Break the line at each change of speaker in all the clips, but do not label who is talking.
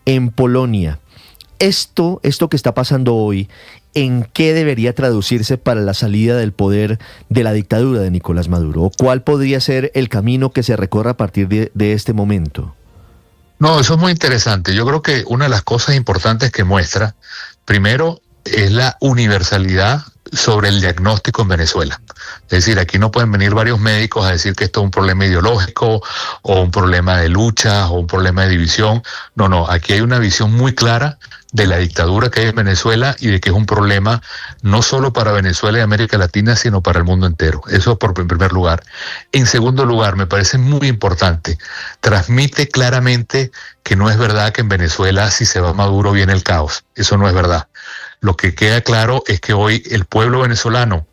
en Polonia. Esto que está pasando hoy, ¿en qué debería traducirse para la salida del poder de la dictadura de Nicolás Maduro? ¿O cuál podría ser el camino que se recorra a partir de este momento?
No, eso es muy interesante. Yo creo que una de las cosas importantes que muestra, primero, es la universalidad sobre el diagnóstico en Venezuela. Es decir, aquí no pueden venir varios médicos a decir que esto es un problema ideológico o un problema de lucha o un problema de división. No, aquí hay una visión muy clara de la dictadura que hay en Venezuela y de que es un problema no solo para Venezuela y América Latina, sino para el mundo entero. Eso en primer lugar. En segundo lugar, me parece muy importante, transmite claramente que no es verdad que en Venezuela si se va Maduro viene el caos. Eso no es verdad. Lo que queda claro es que hoy el pueblo venezolano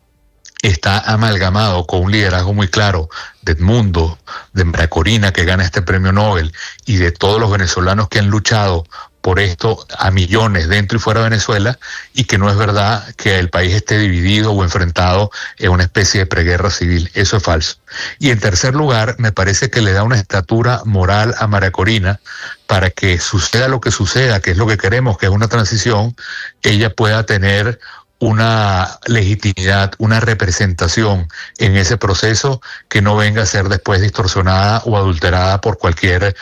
está amalgamado con un liderazgo muy claro de Edmundo, de María Corina, que gana este premio Nobel, y de todos los venezolanos que han luchado por esto a millones dentro y fuera de Venezuela, y que no es verdad que el país esté dividido o enfrentado en una especie de preguerra civil. Eso es falso. Y en tercer lugar, me parece que le da una estatura moral a María Corina para que suceda lo que suceda, que es lo que queremos, que es una transición, ella pueda tener una legitimidad, una representación en ese proceso que no venga a ser después distorsionada o adulterada por cualquier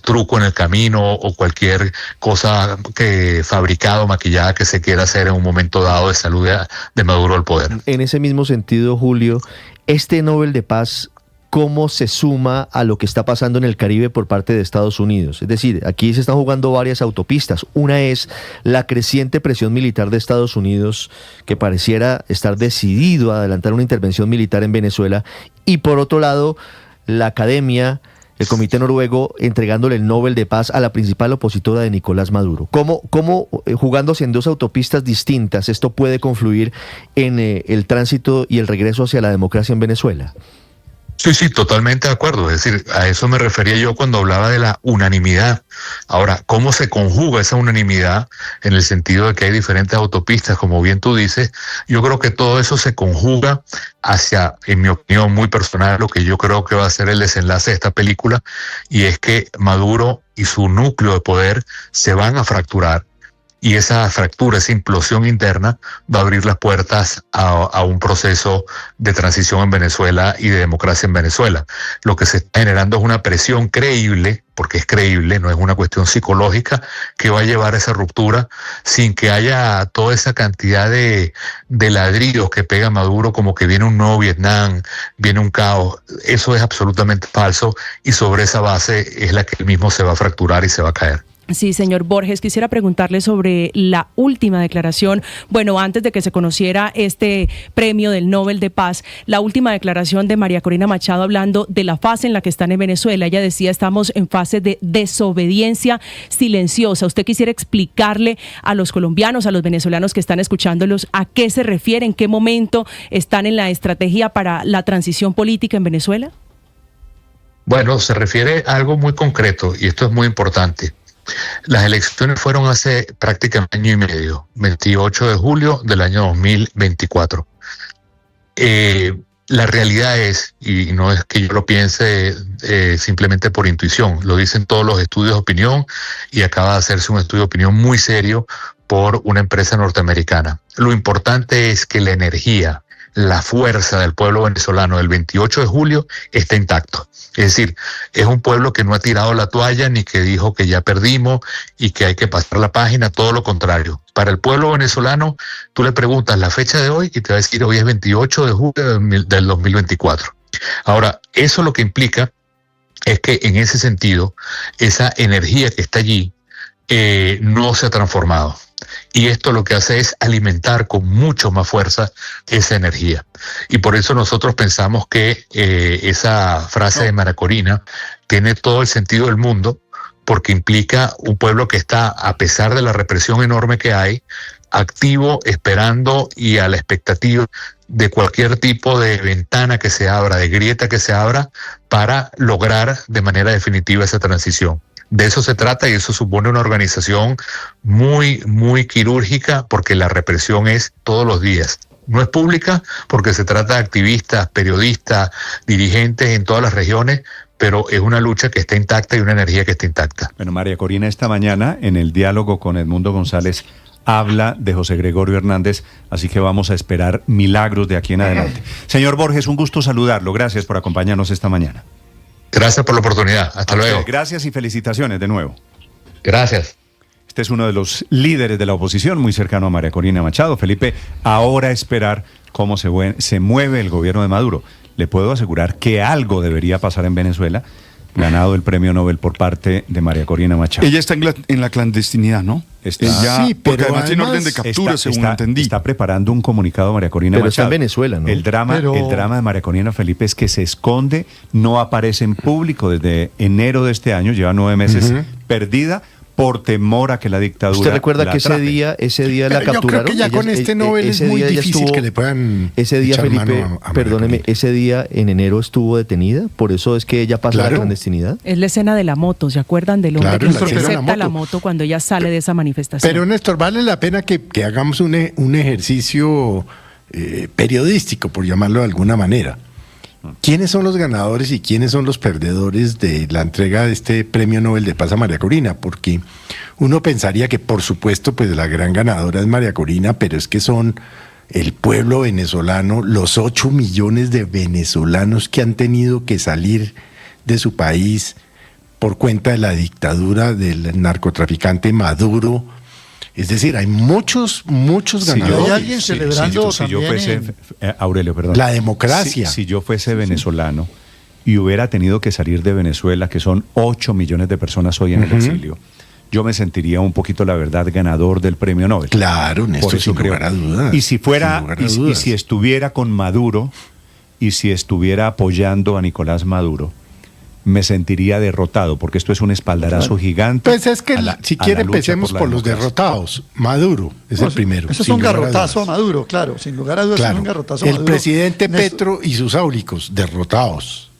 truco en el camino o cualquier cosa que fabricada o maquillada que se quiera hacer en un momento dado de salud de Maduro al poder.
En ese mismo sentido, Julio, este Nobel de Paz, ¿cómo se suma a lo que está pasando en el Caribe por parte de Estados Unidos? Es decir, aquí se están jugando varias autopistas. Una es la creciente presión militar de Estados Unidos, que pareciera estar decidido a adelantar una intervención militar en Venezuela. Y por otro lado, la academia, el Comité Noruego, entregándole el Nobel de Paz a la principal opositora de Nicolás Maduro. ¿Cómo jugándose en dos autopistas distintas, esto puede confluir en el tránsito y el regreso hacia la democracia en Venezuela?
Sí, totalmente de acuerdo. Es decir, a eso me refería yo cuando hablaba de la unanimidad. Ahora, ¿cómo se conjuga esa unanimidad en el sentido de que hay diferentes autopistas, como bien tú dices? Yo creo que todo eso se conjuga hacia, en mi opinión muy personal, lo que yo creo que va a ser el desenlace de esta película, y es que Maduro y su núcleo de poder se van a fracturar. Y esa fractura, esa implosión interna va a abrir las puertas a un proceso de transición en Venezuela y de democracia en Venezuela. Lo que se está generando es una presión creíble, porque es creíble, no es una cuestión psicológica, que va a llevar a esa ruptura sin que haya toda esa cantidad de ladrillos que pega Maduro como que viene un nuevo Vietnam, viene un caos. Eso es absolutamente falso y sobre esa base es la que él mismo se va a fracturar y se va a caer.
Sí, señor Borges, quisiera preguntarle sobre la última declaración, bueno, antes de que se conociera este premio del Nobel de Paz, la última declaración de María Corina Machado hablando de la fase en la que están en Venezuela. Ella decía, estamos en fase de desobediencia silenciosa. ¿Usted quisiera explicarle a los colombianos, a los venezolanos que están escuchándolos, a qué se refiere, en qué momento están en la estrategia para la transición política en Venezuela?
Bueno, se refiere a algo muy concreto y esto es muy importante. Las elecciones fueron hace prácticamente año y medio, 28 de julio del año 2024. La realidad es, y no es que yo lo piense simplemente por intuición, lo dicen todos los estudios de opinión y acaba de hacerse un estudio de opinión muy serio por una empresa norteamericana. Lo importante es que la energía, la fuerza del pueblo venezolano del 28 de julio está intacto. Es decir, es un pueblo que no ha tirado la toalla ni que dijo que ya perdimos y que hay que pasar la página, todo lo contrario. Para el pueblo venezolano, tú le preguntas la fecha de hoy y te va a decir hoy es 28 de julio del 2024. Ahora, eso lo que implica es que en ese sentido, esa energía que está allí no se ha transformado. Y esto lo que hace es alimentar con mucho más fuerza esa energía. Y por eso nosotros pensamos que esa frase de María Corina tiene todo el sentido del mundo, porque implica un pueblo que está, a pesar de la represión enorme que hay, activo, esperando y a la expectativa de cualquier tipo de ventana que se abra, de grieta que se abra, para lograr de manera definitiva esa transición. De eso se trata y eso supone una organización muy, muy quirúrgica porque la represión es todos los días. No es pública porque se trata de activistas, periodistas, dirigentes en todas las regiones, pero es una lucha que está intacta y una energía que está intacta.
Bueno, María Corina, esta mañana en el diálogo con Edmundo González habla de José Gregorio Hernández, así que vamos a esperar milagros de aquí en adelante. Señor Borges, un gusto saludarlo. Gracias por acompañarnos esta mañana.
Gracias por la oportunidad. Hasta luego.
Gracias y felicitaciones de nuevo.
Gracias.
Este es uno de los líderes de la oposición, muy cercano a María Corina Machado. Felipe, ahora esperar cómo se mueve el gobierno de Maduro. Le puedo asegurar que algo debería pasar en Venezuela, ganado el premio Nobel por parte de María Corina Machado.
Ella está en la clandestinidad, ¿no?
Sí,
porque además tiene orden de captura, según entendí.
Está preparando un comunicado María Corina
Pero
Machado.
está en Venezuela, ¿no?
El drama de María Corina, Felipe, es que se esconde, no aparece en público desde enero de este año, lleva 9 meses perdida, por temor a que la dictadura.
¿Usted recuerda
la
que
atrape?
ese día la capturaron?
Yo creo que ya con este Nobel es muy difícil que le puedan
ese día,
echar
Felipe,
mano a
perdóneme, ese día en enero estuvo detenida, por eso es que ella pasa a la clandestinidad.
Es la escena de la moto, ¿se acuerdan del hombre que
la escena de
intercepta la moto cuando ella sale de esa manifestación?
Pero Néstor, vale la pena que hagamos un ejercicio periodístico, por llamarlo de alguna manera. ¿Quiénes son los ganadores y quiénes son los perdedores de la entrega de este premio Nobel de Paz a María Corina? Porque uno pensaría que, por supuesto, pues la gran ganadora es María Corina, pero es que son el pueblo venezolano, los 8 millones de venezolanos que han tenido que salir de su país por cuenta de la dictadura del narcotraficante Maduro. Es decir, hay muchos ganadores.
Hay alguien celebrando
si yo fuese, Aurelio, perdón.
La democracia.
Si yo fuese venezolano y hubiera tenido que salir de Venezuela, que son 8 millones de personas hoy en el exilio, yo me sentiría un poquito, la verdad, ganador del premio Nobel.
Claro, Néstor, sin lugar a dudas.
Y si fuera, y si estuviera con Maduro, y si estuviera apoyando a Nicolás Maduro, me sentiría derrotado, porque esto es un espaldarazo gigante.
Pues es que, si quiere, empecemos por los derrotados. Maduro es el primero.
Eso es un garrotazo a Maduro, claro, sin lugar a dudas, es un garrotazo a Maduro.
El presidente Petro y sus áulicos, derrotados.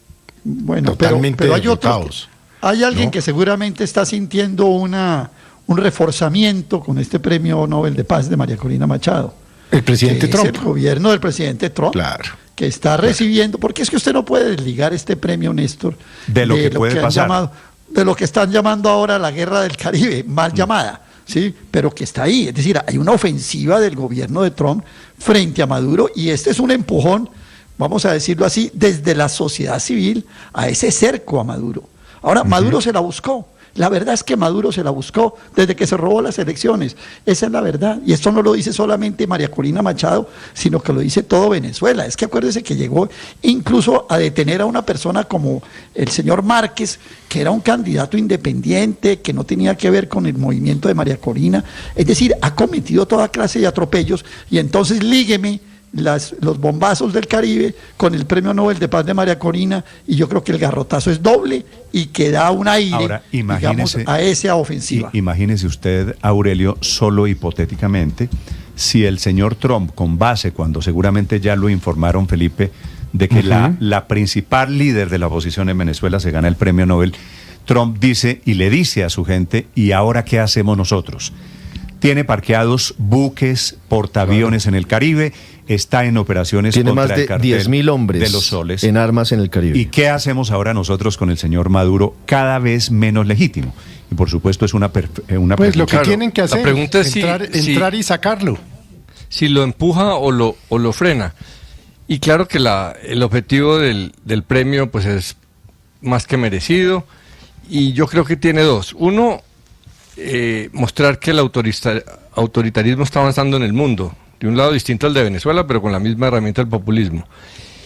Bueno,
totalmente
pero hay
derrotados.
Hay alguien que seguramente está sintiendo un reforzamiento con este premio Nobel de Paz de María Corina Machado.
El presidente Trump.
Es el gobierno del presidente Trump.
Claro.
Que está recibiendo, porque es que usted no puede desligar este premio, Néstor,
de lo que puede pasar.
De lo que están llamando ahora la guerra del Caribe, mal llamada, ¿sí? Pero que está ahí. Es decir, hay una ofensiva del gobierno de Trump frente a Maduro, y este es un empujón, vamos a decirlo así, desde la sociedad civil a ese cerco a Maduro. Ahora, Maduro se la buscó. La verdad es que Maduro se la buscó desde que se robó las elecciones. Esa es la verdad. Y esto no lo dice solamente María Corina Machado, sino que lo dice todo Venezuela. Es que acuérdese que llegó incluso a detener a una persona como el señor Márquez, que era un candidato independiente, que no tenía que ver con el movimiento de María Corina. Es decir, ha cometido toda clase de atropellos, y entonces lígueme los bombazos del Caribe con el premio Nobel de Paz de María Corina, y yo creo que el garrotazo es doble y que da un aire. Ahora, digamos, a esa ofensiva.
Imagínese usted, Aurelio, solo hipotéticamente, si el señor Trump, con base, cuando seguramente ya lo informaron, Felipe, de que la principal líder de la oposición en Venezuela se gana el premio Nobel, Trump dice y le dice a su gente: ¿y ahora qué hacemos nosotros? Tiene parqueados buques, portaaviones en el Caribe, está en operaciones
tiene
contra
más de
el cartel
10.000 hombres
de los soles
en armas en el Caribe.
¿Y qué hacemos ahora nosotros con el señor Maduro, cada vez menos legítimo? Y por supuesto es una
pues lo que tienen que hacer,
la pregunta es
entrar y sacarlo.
Si lo empuja o lo frena. Y claro que el objetivo del premio pues es más que merecido, y yo creo que tiene dos. Uno, mostrar que el autoritarismo está avanzando en el mundo, de un lado distinto al de Venezuela, pero con la misma herramienta del populismo,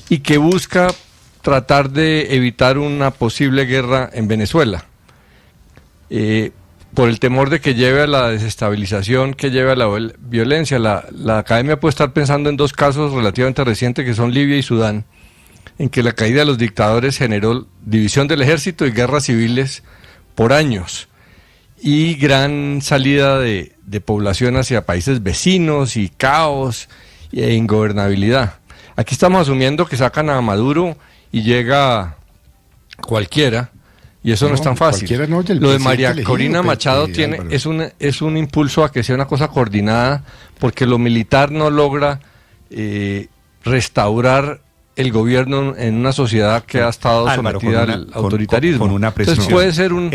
y que busca tratar de evitar una posible guerra en Venezuela, por el temor de que lleve a la desestabilización, que lleve a la violencia. La academia puede estar pensando en dos casos relativamente recientes, que son Libia y Sudán, en que la caída de los dictadores generó división del ejército y guerras civiles por años, y gran salida de población hacia países vecinos, y caos e ingobernabilidad. Aquí estamos asumiendo que sacan a Maduro y llega cualquiera, y eso no es tan fácil. Lo de María Corina Machado es un impulso a que sea una cosa coordinada, porque lo militar no logra restaurar el gobierno en una sociedad que ha estado
Álvaro,
sometida al autoritarismo.
Con una precisión.
Entonces puede ser un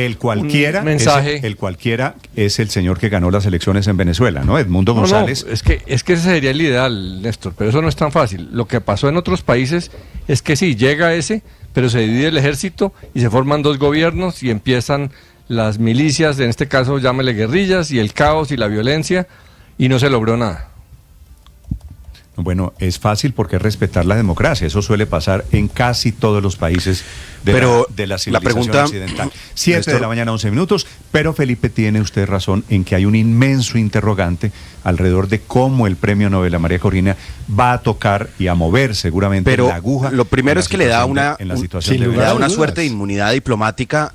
mensaje.
El cualquiera es el señor que ganó las elecciones en Venezuela, ¿no? Edmundo González.
No, es que ese sería el ideal, Néstor, pero eso no es tan fácil. Lo que pasó en otros países es que sí, llega ese, pero se divide el ejército y se forman dos gobiernos y empiezan las milicias, en este caso llámele guerrillas, y el caos y la violencia, y no se logró nada.
Bueno, es fácil porque es respetar la democracia. Eso suele pasar en casi todos los países de la civilización occidental. 7 de la mañana, 11 minutos. Pero, Felipe, tiene usted razón en que hay un inmenso interrogante alrededor de cómo el premio Nobel a María Corina va a tocar y a mover seguramente la aguja.
Lo primero es que le da una suerte de inmunidad diplomática,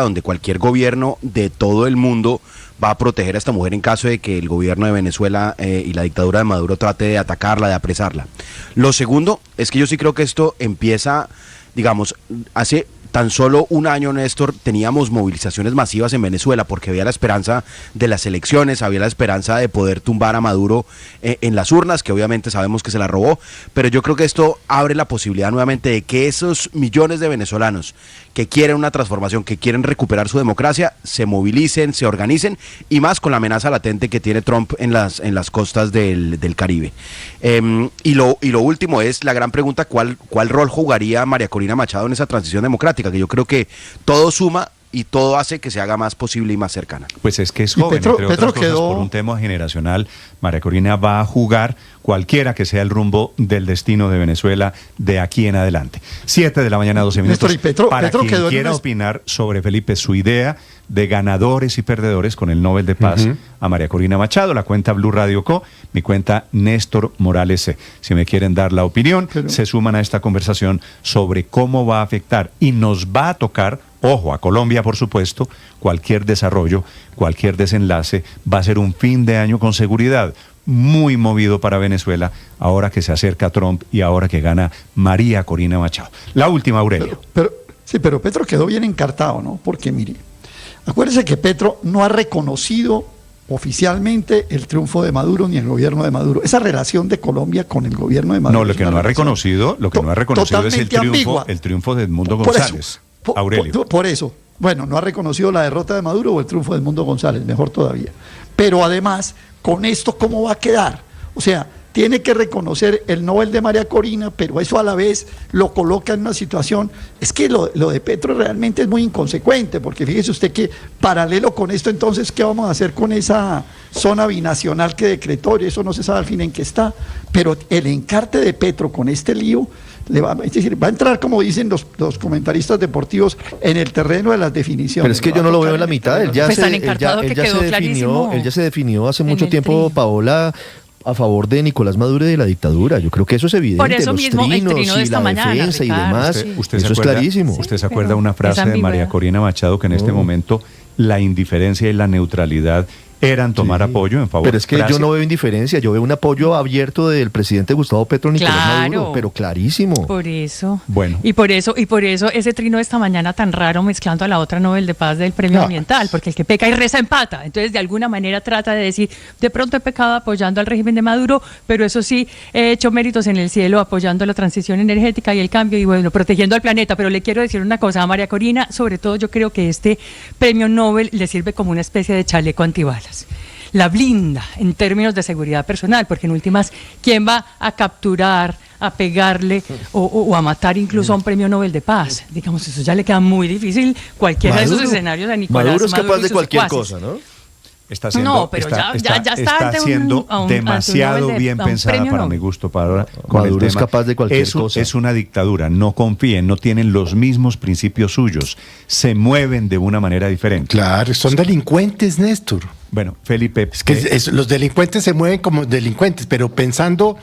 donde cualquier gobierno de todo el mundo va a proteger a esta mujer en caso de que el gobierno de Venezuela y la dictadura de Maduro trate de atacarla, de apresarla. Lo segundo es que yo sí creo que esto empieza, digamos, hace tan solo un año, Néstor, teníamos movilizaciones masivas en Venezuela porque había la esperanza de las elecciones, había la esperanza de poder tumbar a Maduro en las urnas, que obviamente sabemos que se la robó, pero yo creo que esto abre la posibilidad nuevamente de que esos millones de venezolanos que quieren una transformación, que quieren recuperar su democracia, se movilicen, se organicen, y más con la amenaza latente que tiene Trump en las costas del Caribe. Y lo último es la gran pregunta: ¿cuál rol jugaría María Corina Machado en esa transición democrática? Que yo creo que todo suma y todo hace que se haga más posible y más cercana.
Pues es que es joven, entre otras cosas, por un tema generacional. María Corina va a jugar cualquiera que sea el rumbo del destino de Venezuela de aquí en adelante. 7 de la mañana, 12 minutos. Para quien quiera opinar sobre, Felipe, su idea de ganadores y perdedores con el Nobel de Paz a María Corina Machado, la cuenta Blue Radio Co, mi cuenta Néstor Morales C. Si me quieren dar la opinión, se suman a esta conversación sobre cómo va a afectar y nos va a tocar, ojo, a Colombia, por supuesto, cualquier desarrollo, cualquier desenlace. Va a ser un fin de año con seguridad muy movido para Venezuela, ahora que se acerca Trump y ahora que gana María Corina Machado. La última, Aurelio.
Pero Petro quedó bien encartado, ¿no? Porque, mire, acuérdese que Petro no ha reconocido oficialmente el triunfo de Maduro ni el gobierno de Maduro. Esa relación de Colombia con el gobierno de Maduro.
No, lo que no ha reconocido es el triunfo de Edmundo González. Aurelio.
Por eso, bueno, no ha reconocido la derrota de Maduro o el triunfo de Edmundo González, mejor todavía. Pero además, con esto, ¿cómo va a quedar? O sea, tiene que reconocer el Nobel de María Corina, pero eso a la vez lo coloca en una situación. Es que lo de Petro realmente es muy inconsecuente, porque fíjese usted que paralelo con esto, entonces, ¿qué vamos a hacer con esa zona binacional que decretó? Eso no se sabe al fin en qué está, pero el encarte de Petro con este lío es decir, va a entrar, como dicen los comentaristas deportivos, en el terreno de las definiciones.
Pero es que yo no lo veo en la mitad. Él ya se definió hace mucho tiempo, Paola, a favor de Nicolás Maduro y de la dictadura. Yo creo que eso es evidente.
Por eso
los
mismo el trino de esta mañana,
defensa
Ricardo,
y demás,
usted
eso es clarísimo.
¿Usted se acuerda una frase de María Corina Machado que en este momento la indiferencia y la neutralidad eran tomar apoyo en favor?
Pero es que yo no veo indiferencia, yo veo un apoyo abierto del presidente Gustavo Petro Nicolás Maduro, pero clarísimo.
Por eso.
Bueno.
Y por eso ese trino de esta mañana tan raro mezclando a la otra Nobel de Paz del Premio Ambiental, porque el que peca y reza empata. Entonces, de alguna manera trata de decir, de pronto he pecado apoyando al régimen de Maduro, pero eso sí, he hecho méritos en el cielo apoyando la transición energética y el cambio y bueno, protegiendo al planeta. Pero le quiero decir una cosa a María Corina, sobre todo yo creo que este Premio Nobel le sirve como una especie de chaleco antibalas. La blinda en términos de seguridad personal, porque en últimas, ¿quién va a capturar, a pegarle o a matar incluso a un premio Nobel de Paz? Digamos, eso ya le queda muy difícil cualquiera de esos escenarios a Nicolás
Maduro es capaz de cualquier
secuaces.
cosa, ¿no?
Está siendo demasiado bien pensada para mi gusto.
Maduro es capaz de cualquier cosa.
Es una dictadura, no confíen, no tienen los mismos principios suyos, se mueven de una manera diferente.
Claro, son delincuentes, Néstor.
Bueno, Felipe...
Es que los delincuentes se mueven como delincuentes, pero pensando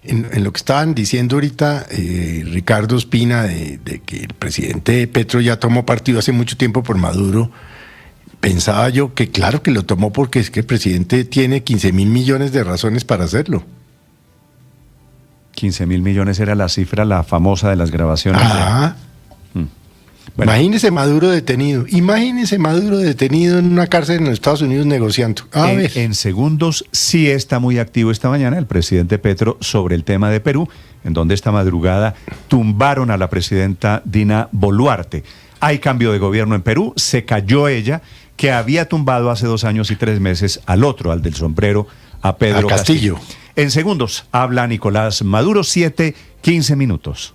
en lo que estaban diciendo ahorita Ricardo Ospina, de que el presidente Petro ya tomó partido hace mucho tiempo por Maduro. Pensaba yo que claro que lo tomó porque es que el presidente tiene 15.000 millones de razones para hacerlo.
15.000 millones era la cifra, la famosa de las grabaciones. Bueno.
Imagínese Maduro detenido en una cárcel en los Estados Unidos negociando.
En segundos sí está muy activo esta mañana el presidente Petro sobre el tema de Perú, en donde esta madrugada tumbaron a la presidenta Dina Boluarte. Hay cambio de gobierno en Perú, se cayó ella, que había tumbado hace 2 años y 3 meses al otro, al del sombrero, a Pedro
Castillo.
En segundos habla Nicolás Maduro, 7:15 minutos.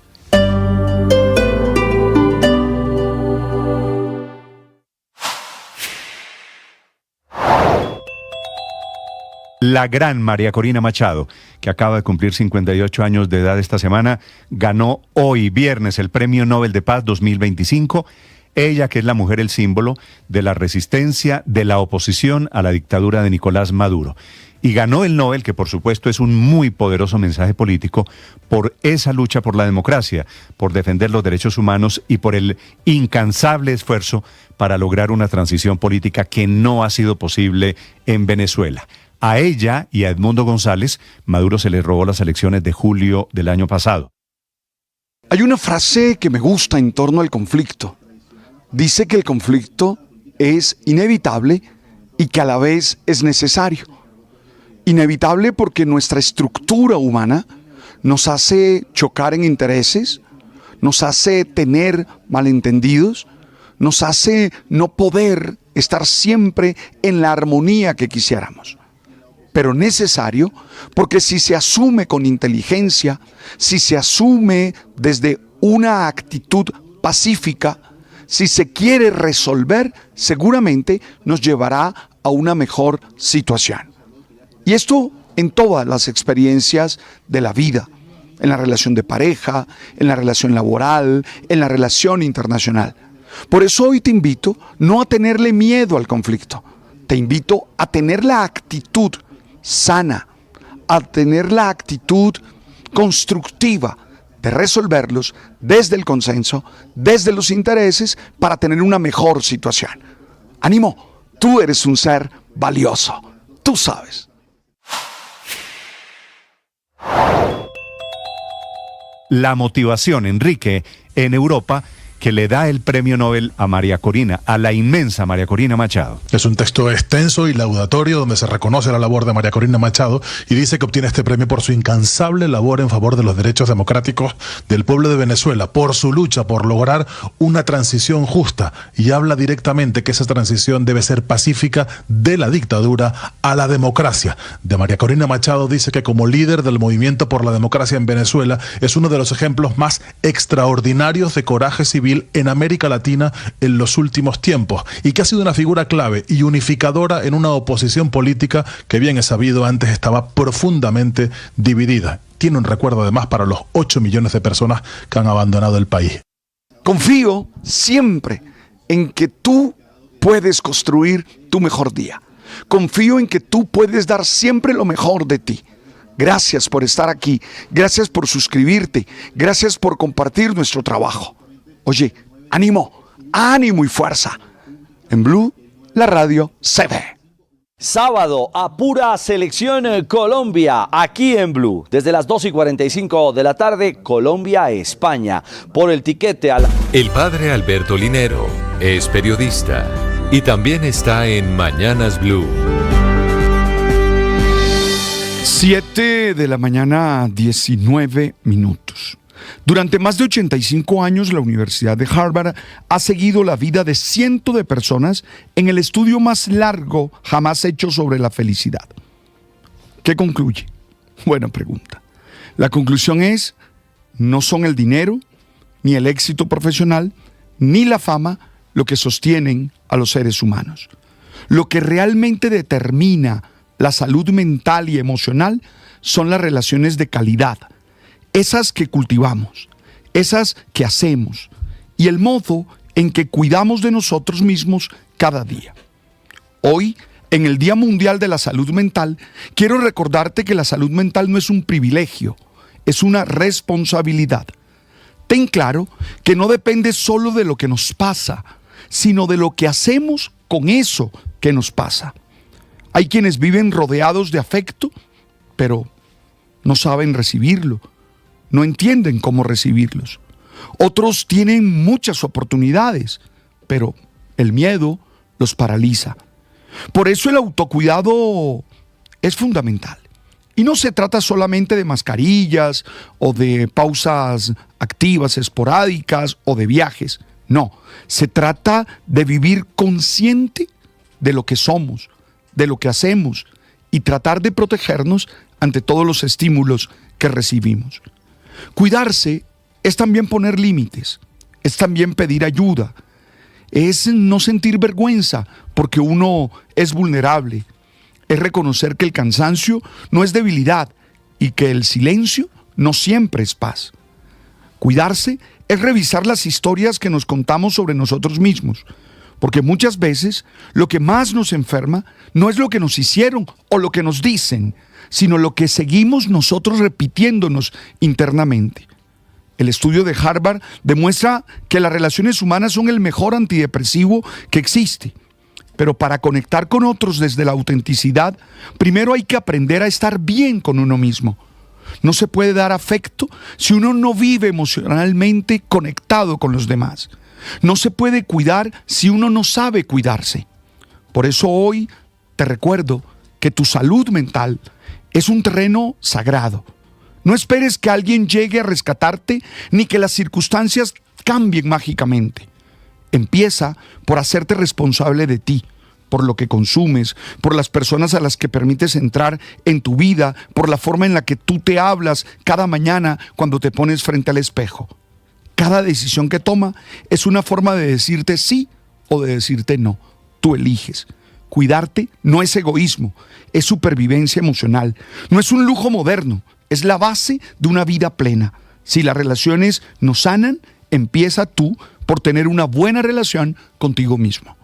La gran María Corina Machado, que acaba de cumplir 58 años de edad esta semana, ganó hoy viernes el Premio Nobel de Paz 2025. Ella, que es la mujer, el símbolo de la resistencia, de la oposición a la dictadura de Nicolás Maduro. Y ganó el Nobel, que por supuesto es un muy poderoso mensaje político, por esa lucha por la democracia, por defender los derechos humanos y por el incansable esfuerzo para lograr una transición política que no ha sido posible en Venezuela. A ella y a Edmundo González, Maduro se le robó las elecciones de julio del año pasado.
Hay una frase que me gusta en torno al conflicto. Dice que el conflicto es inevitable y que a la vez es necesario. Inevitable porque nuestra estructura humana nos hace chocar en intereses, nos hace tener malentendidos, nos hace no poder estar siempre en la armonía que quisiéramos. Pero necesario porque si se asume con inteligencia, si se asume desde una actitud pacífica, si se quiere resolver, seguramente nos llevará a una mejor situación. Y esto en todas las experiencias de la vida, en la relación de pareja, en la relación laboral, en la relación internacional. Por eso hoy te invito no a tenerle miedo al conflicto, te invito a tener la actitud sana, a tener la actitud constructiva de resolverlos desde el consenso, desde los intereses, para tener una mejor situación. ¡Ánimo! Tú eres un ser valioso. Tú sabes.
La motivación, Enrique, en Europa, que le da el premio Nobel a María Corina, a la inmensa María Corina Machado.
Es un texto extenso y laudatorio donde se reconoce la labor de María Corina Machado y dice que obtiene este premio por su incansable labor en favor de los derechos democráticos del pueblo de Venezuela, por su lucha por lograr una transición justa, y habla directamente que esa transición debe ser pacífica de la dictadura a la democracia. De María Corina Machado dice que como líder del movimiento por la democracia en Venezuela es uno de los ejemplos más extraordinarios de coraje civil en América Latina en los últimos tiempos, y que ha sido una figura clave y unificadora en una oposición política que, bien es sabido, antes estaba profundamente dividida. Tiene un recuerdo además para los 8 millones de personas que han abandonado el país.
Confío siempre en que tú puedes construir tu mejor día. Confío en que tú puedes dar siempre lo mejor de ti. Gracias por estar aquí, gracias por suscribirte, gracias por compartir nuestro trabajo. Oye, ánimo, ánimo y fuerza. En Blue, la radio se ve.
Sábado, a pura selección Colombia, aquí en Blue. Desde las 2:45 de la tarde, Colombia-España. Por el tiquete al...
El padre Alberto Linero es periodista y también está en Mañanas Blue.
7 de la mañana, 19 minutos. Durante más de 85 años, la Universidad de Harvard ha seguido la vida de cientos de personas en el estudio más largo jamás hecho sobre la felicidad. ¿Qué concluye? Buena pregunta. La conclusión es: no son el dinero, ni el éxito profesional, ni la fama lo que sostienen a los seres humanos. Lo que realmente determina la salud mental y emocional son las relaciones de calidad, esas que cultivamos, esas que hacemos, y el modo en que cuidamos de nosotros mismos cada día. Hoy, en el Día Mundial de la Salud Mental, quiero recordarte que la salud mental no es un privilegio, es una responsabilidad. Ten claro que no depende solo de lo que nos pasa, sino de lo que hacemos con eso que nos pasa. Hay quienes viven rodeados de afecto, pero no saben recibirlo. No entienden cómo recibirlos. Otros tienen muchas oportunidades, pero el miedo los paraliza. Por eso el autocuidado es fundamental. Y no se trata solamente de mascarillas o de pausas activas esporádicas o de viajes. No, se trata de vivir consciente de lo que somos, de lo que hacemos y tratar de protegernos ante todos los estímulos que recibimos. Cuidarse es también poner límites, es también pedir ayuda, es no sentir vergüenza porque uno es vulnerable, es reconocer que el cansancio no es debilidad y que el silencio no siempre es paz. Cuidarse es revisar las historias que nos contamos sobre nosotros mismos, porque muchas veces lo que más nos enferma no es lo que nos hicieron o lo que nos dicen, sino lo que seguimos nosotros repitiéndonos internamente. El estudio de Harvard demuestra que las relaciones humanas son el mejor antidepresivo que existe. Pero para conectar con otros desde la autenticidad, primero hay que aprender a estar bien con uno mismo. No se puede dar afecto si uno no vive emocionalmente conectado con los demás. No se puede cuidar si uno no sabe cuidarse. Por eso hoy te recuerdo que tu salud mental es un terreno sagrado. No esperes que alguien llegue a rescatarte ni que las circunstancias cambien mágicamente. Empieza por hacerte responsable de ti, por lo que consumes, por las personas a las que permites entrar en tu vida, por la forma en la que tú te hablas cada mañana cuando te pones frente al espejo. Cada decisión que toma es una forma de decirte sí o de decirte no. Tú eliges. Cuidarte no es egoísmo, es supervivencia emocional. No es un lujo moderno, es la base de una vida plena. Si las relaciones no sanan, empieza tú por tener una buena relación contigo mismo.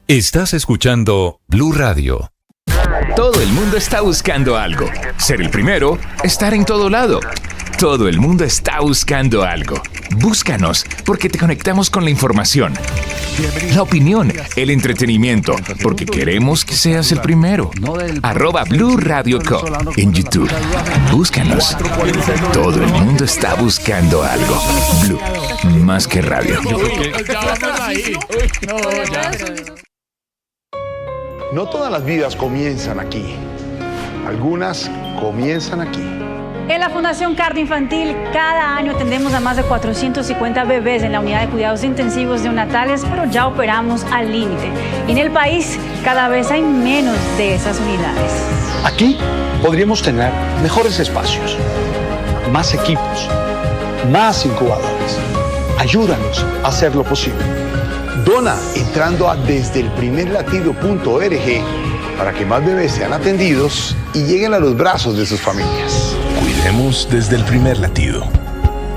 Estás escuchando Blue Radio.
Todo el mundo está buscando algo. Ser el primero, estar en todo lado. Todo el mundo está buscando algo. Búscanos, porque te conectamos con la información, la opinión, el entretenimiento, porque queremos que seas el primero. @Blue Radio Co. en YouTube. Búscanos. Todo el mundo está buscando algo. Blue, más que radio.
No todas las vidas comienzan aquí. Algunas comienzan aquí.
En la Fundación Cardio Infantil, cada año atendemos a más de 450 bebés en la unidad de cuidados intensivos neonatales, pero ya operamos al límite. Y en el país, cada vez hay menos de esas unidades.
Aquí podríamos tener mejores espacios, más equipos, más incubadores. Ayúdanos a hacer lo posible.
Dona entrando a desdelprimerlatido.org para que más bebés sean atendidos y lleguen a los brazos de sus familias.
Cuidemos desde el primer latido.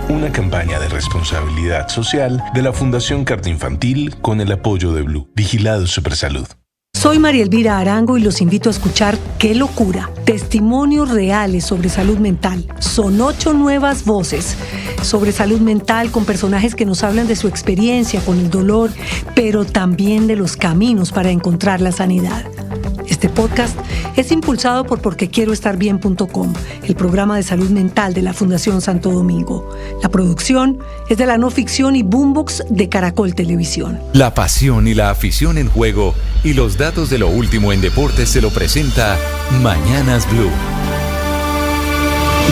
Una campaña de responsabilidad social de la Fundación Cardio Infantil con el apoyo de Blue. Vigilado Supersalud.
Soy María Elvira Arango y los invito a escuchar Qué Locura, testimonios reales sobre salud mental. Son 8 nuevas voces sobre salud mental con personajes que nos hablan de su experiencia con el dolor, pero también de los caminos para encontrar la sanidad. Este podcast es impulsado por porquequieroestarbien.com, el programa de salud mental de la Fundación Santo Domingo. La producción es de la no ficción y Boombox de Caracol Televisión.
La pasión y la afición en juego y los datos de lo último en deportes se lo presenta Mañanas Blue.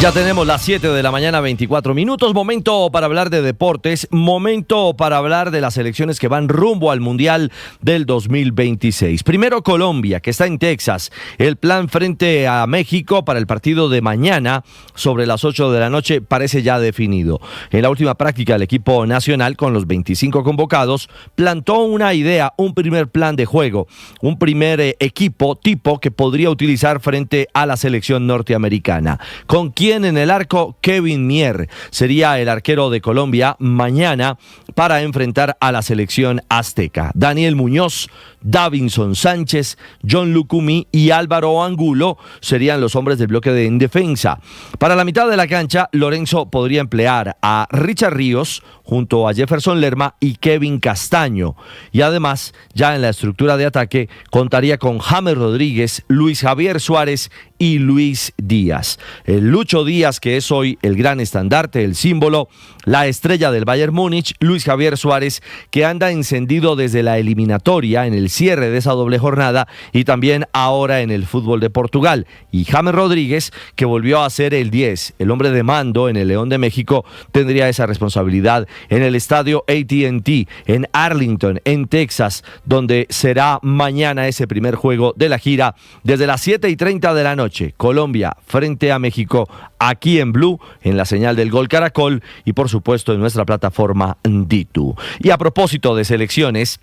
Ya tenemos las 7 de la mañana, 24 minutos. Momento para hablar de deportes, momento para hablar de las selecciones que van rumbo al Mundial del 2026. Primero Colombia, que está en Texas. El plan frente a México para el partido de mañana sobre las 8 de la noche parece ya definido. En la última práctica, el equipo nacional, con los 25 convocados, plantó una idea, un primer plan de juego, un primer equipo tipo que podría utilizar frente a la selección norteamericana. ¿Con quién en el arco? Kevin Mier sería el arquero de Colombia mañana para enfrentar a la selección azteca. Daniel Muñoz, Davinson Sánchez, John Lucumí y Álvaro Angulo serían los hombres del bloque de en defensa. Para la mitad de la cancha, Lorenzo podría emplear a Richard Ríos junto a Jefferson Lerma y Kevin Castaño. Y además, ya en la estructura de ataque, contaría con James Rodríguez, Luis Javier Suárez y Luis Díaz. El Lucho Díaz, que es hoy el gran estandarte, el símbolo, la estrella del Bayern Múnich, Luis Javier Suárez, que anda encendido desde la eliminatoria en el cierre de esa doble jornada y también ahora en el fútbol de Portugal. Y James Rodríguez, que volvió a ser el 10, el hombre de mando en el León de México, tendría esa responsabilidad en el estadio AT&T en Arlington, en Texas, donde será mañana ese primer juego de la gira desde las 7:30 de la noche. Colombia frente a México, aquí en Blue, en la señal del Gol Caracol y por supuesto en nuestra plataforma Ditu. Y a propósito de selecciones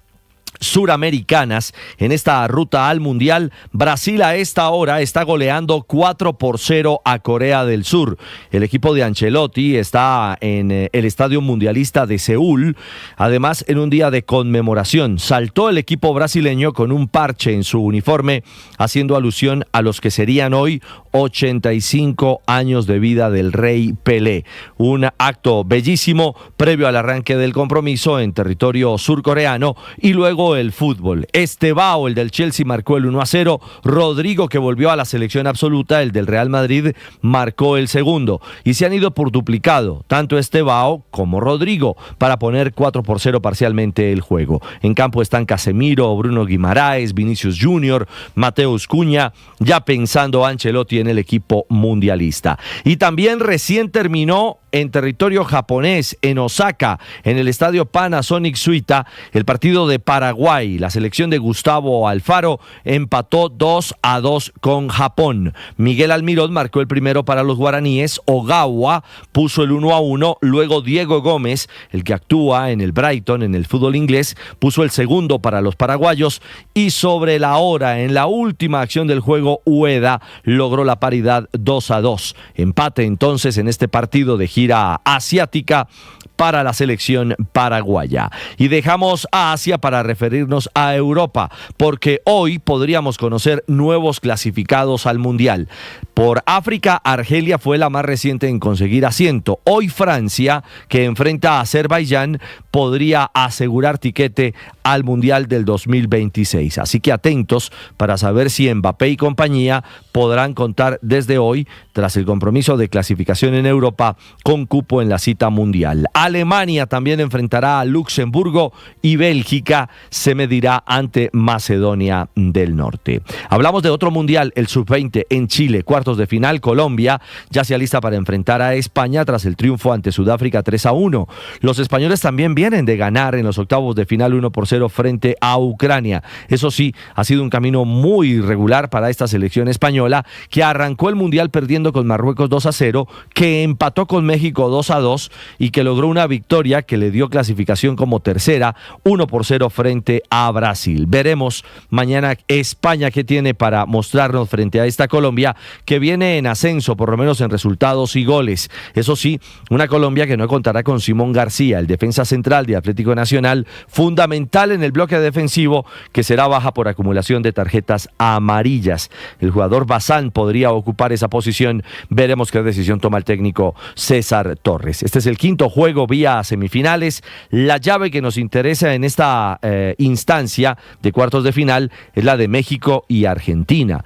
suramericanas, en esta ruta al Mundial, Brasil a esta hora está goleando 4-0 a Corea del Sur. El equipo de Ancelotti está en el Estadio Mundialista de Seúl, además en un día de conmemoración. Saltó el equipo brasileño con un parche en su uniforme, haciendo alusión a los que serían hoy 85 años de vida del Rey Pelé. Un acto bellísimo previo al arranque del compromiso en territorio surcoreano y luego el fútbol. Estevao, el del Chelsea, marcó el 1-0. Rodrigo, que volvió a la selección absoluta, el del Real Madrid, marcó el segundo. Y se han ido por duplicado, tanto Estevao como Rodrigo, para poner 4-0 parcialmente el juego. En campo están Casemiro, Bruno Guimaraes, Vinicius Junior, Mateus Cunha, ya pensando Ancelotti en el equipo mundialista. Y también recién terminó en territorio japonés, en Osaka, en el estadio Panasonic Suita, el partido de Paraguay. La selección de Gustavo Alfaro empató 2-2 con Japón. Miguel Almirón marcó el primero para los guaraníes, Ogawa puso el 1-1, luego Diego Gómez, el que actúa en el Brighton, en el fútbol inglés, puso el segundo para los paraguayos y sobre la hora, en la última acción del juego, Ueda logró la paridad 2-2. Empate entonces en este partido de gira asiática para la selección paraguaya. Y dejamos a Asia para referirnos a Europa, porque hoy podríamos conocer nuevos clasificados al Mundial. Por África, Argelia fue la más reciente en conseguir asiento. Hoy Francia, que enfrenta a Azerbaiyán, podría asegurar tiquete al Mundial del 2026. Así que atentos para saber si Mbappé y compañía podrán contar desde hoy, tras el compromiso de clasificación en Europa, con cupo en la cita mundial. Alemania también enfrentará a Luxemburgo y Bélgica se medirá ante Macedonia del Norte. Hablamos de otro mundial, el sub-20 en Chile, cuartos de final. Colombia ya se alista para enfrentar a España tras el triunfo ante Sudáfrica 3-1. Los españoles también vienen de ganar en los octavos de final 1-0 frente a Ucrania. Eso sí, ha sido un camino muy irregular para esta selección española, que arrancó el mundial perdiendo con Marruecos 2-0, que empató con México 2-2 y que logró una victoria que le dio clasificación como tercera 1-0 frente a Brasil. Veremos mañana España qué tiene para mostrarnos frente a esta Colombia que viene en ascenso, por lo menos en resultados y goles. Eso sí, una Colombia que no contará con Simón García, el defensa central de Atlético Nacional, fundamental en el bloque defensivo, que será baja por acumulación de tarjetas amarillas. El jugador Bazán podría ocupar esa posición. Veremos qué decisión toma el técnico César Torres. Este es el quinto juego vía semifinales. La llave que nos interesa en esta instancia de cuartos de final es la de México y Argentina.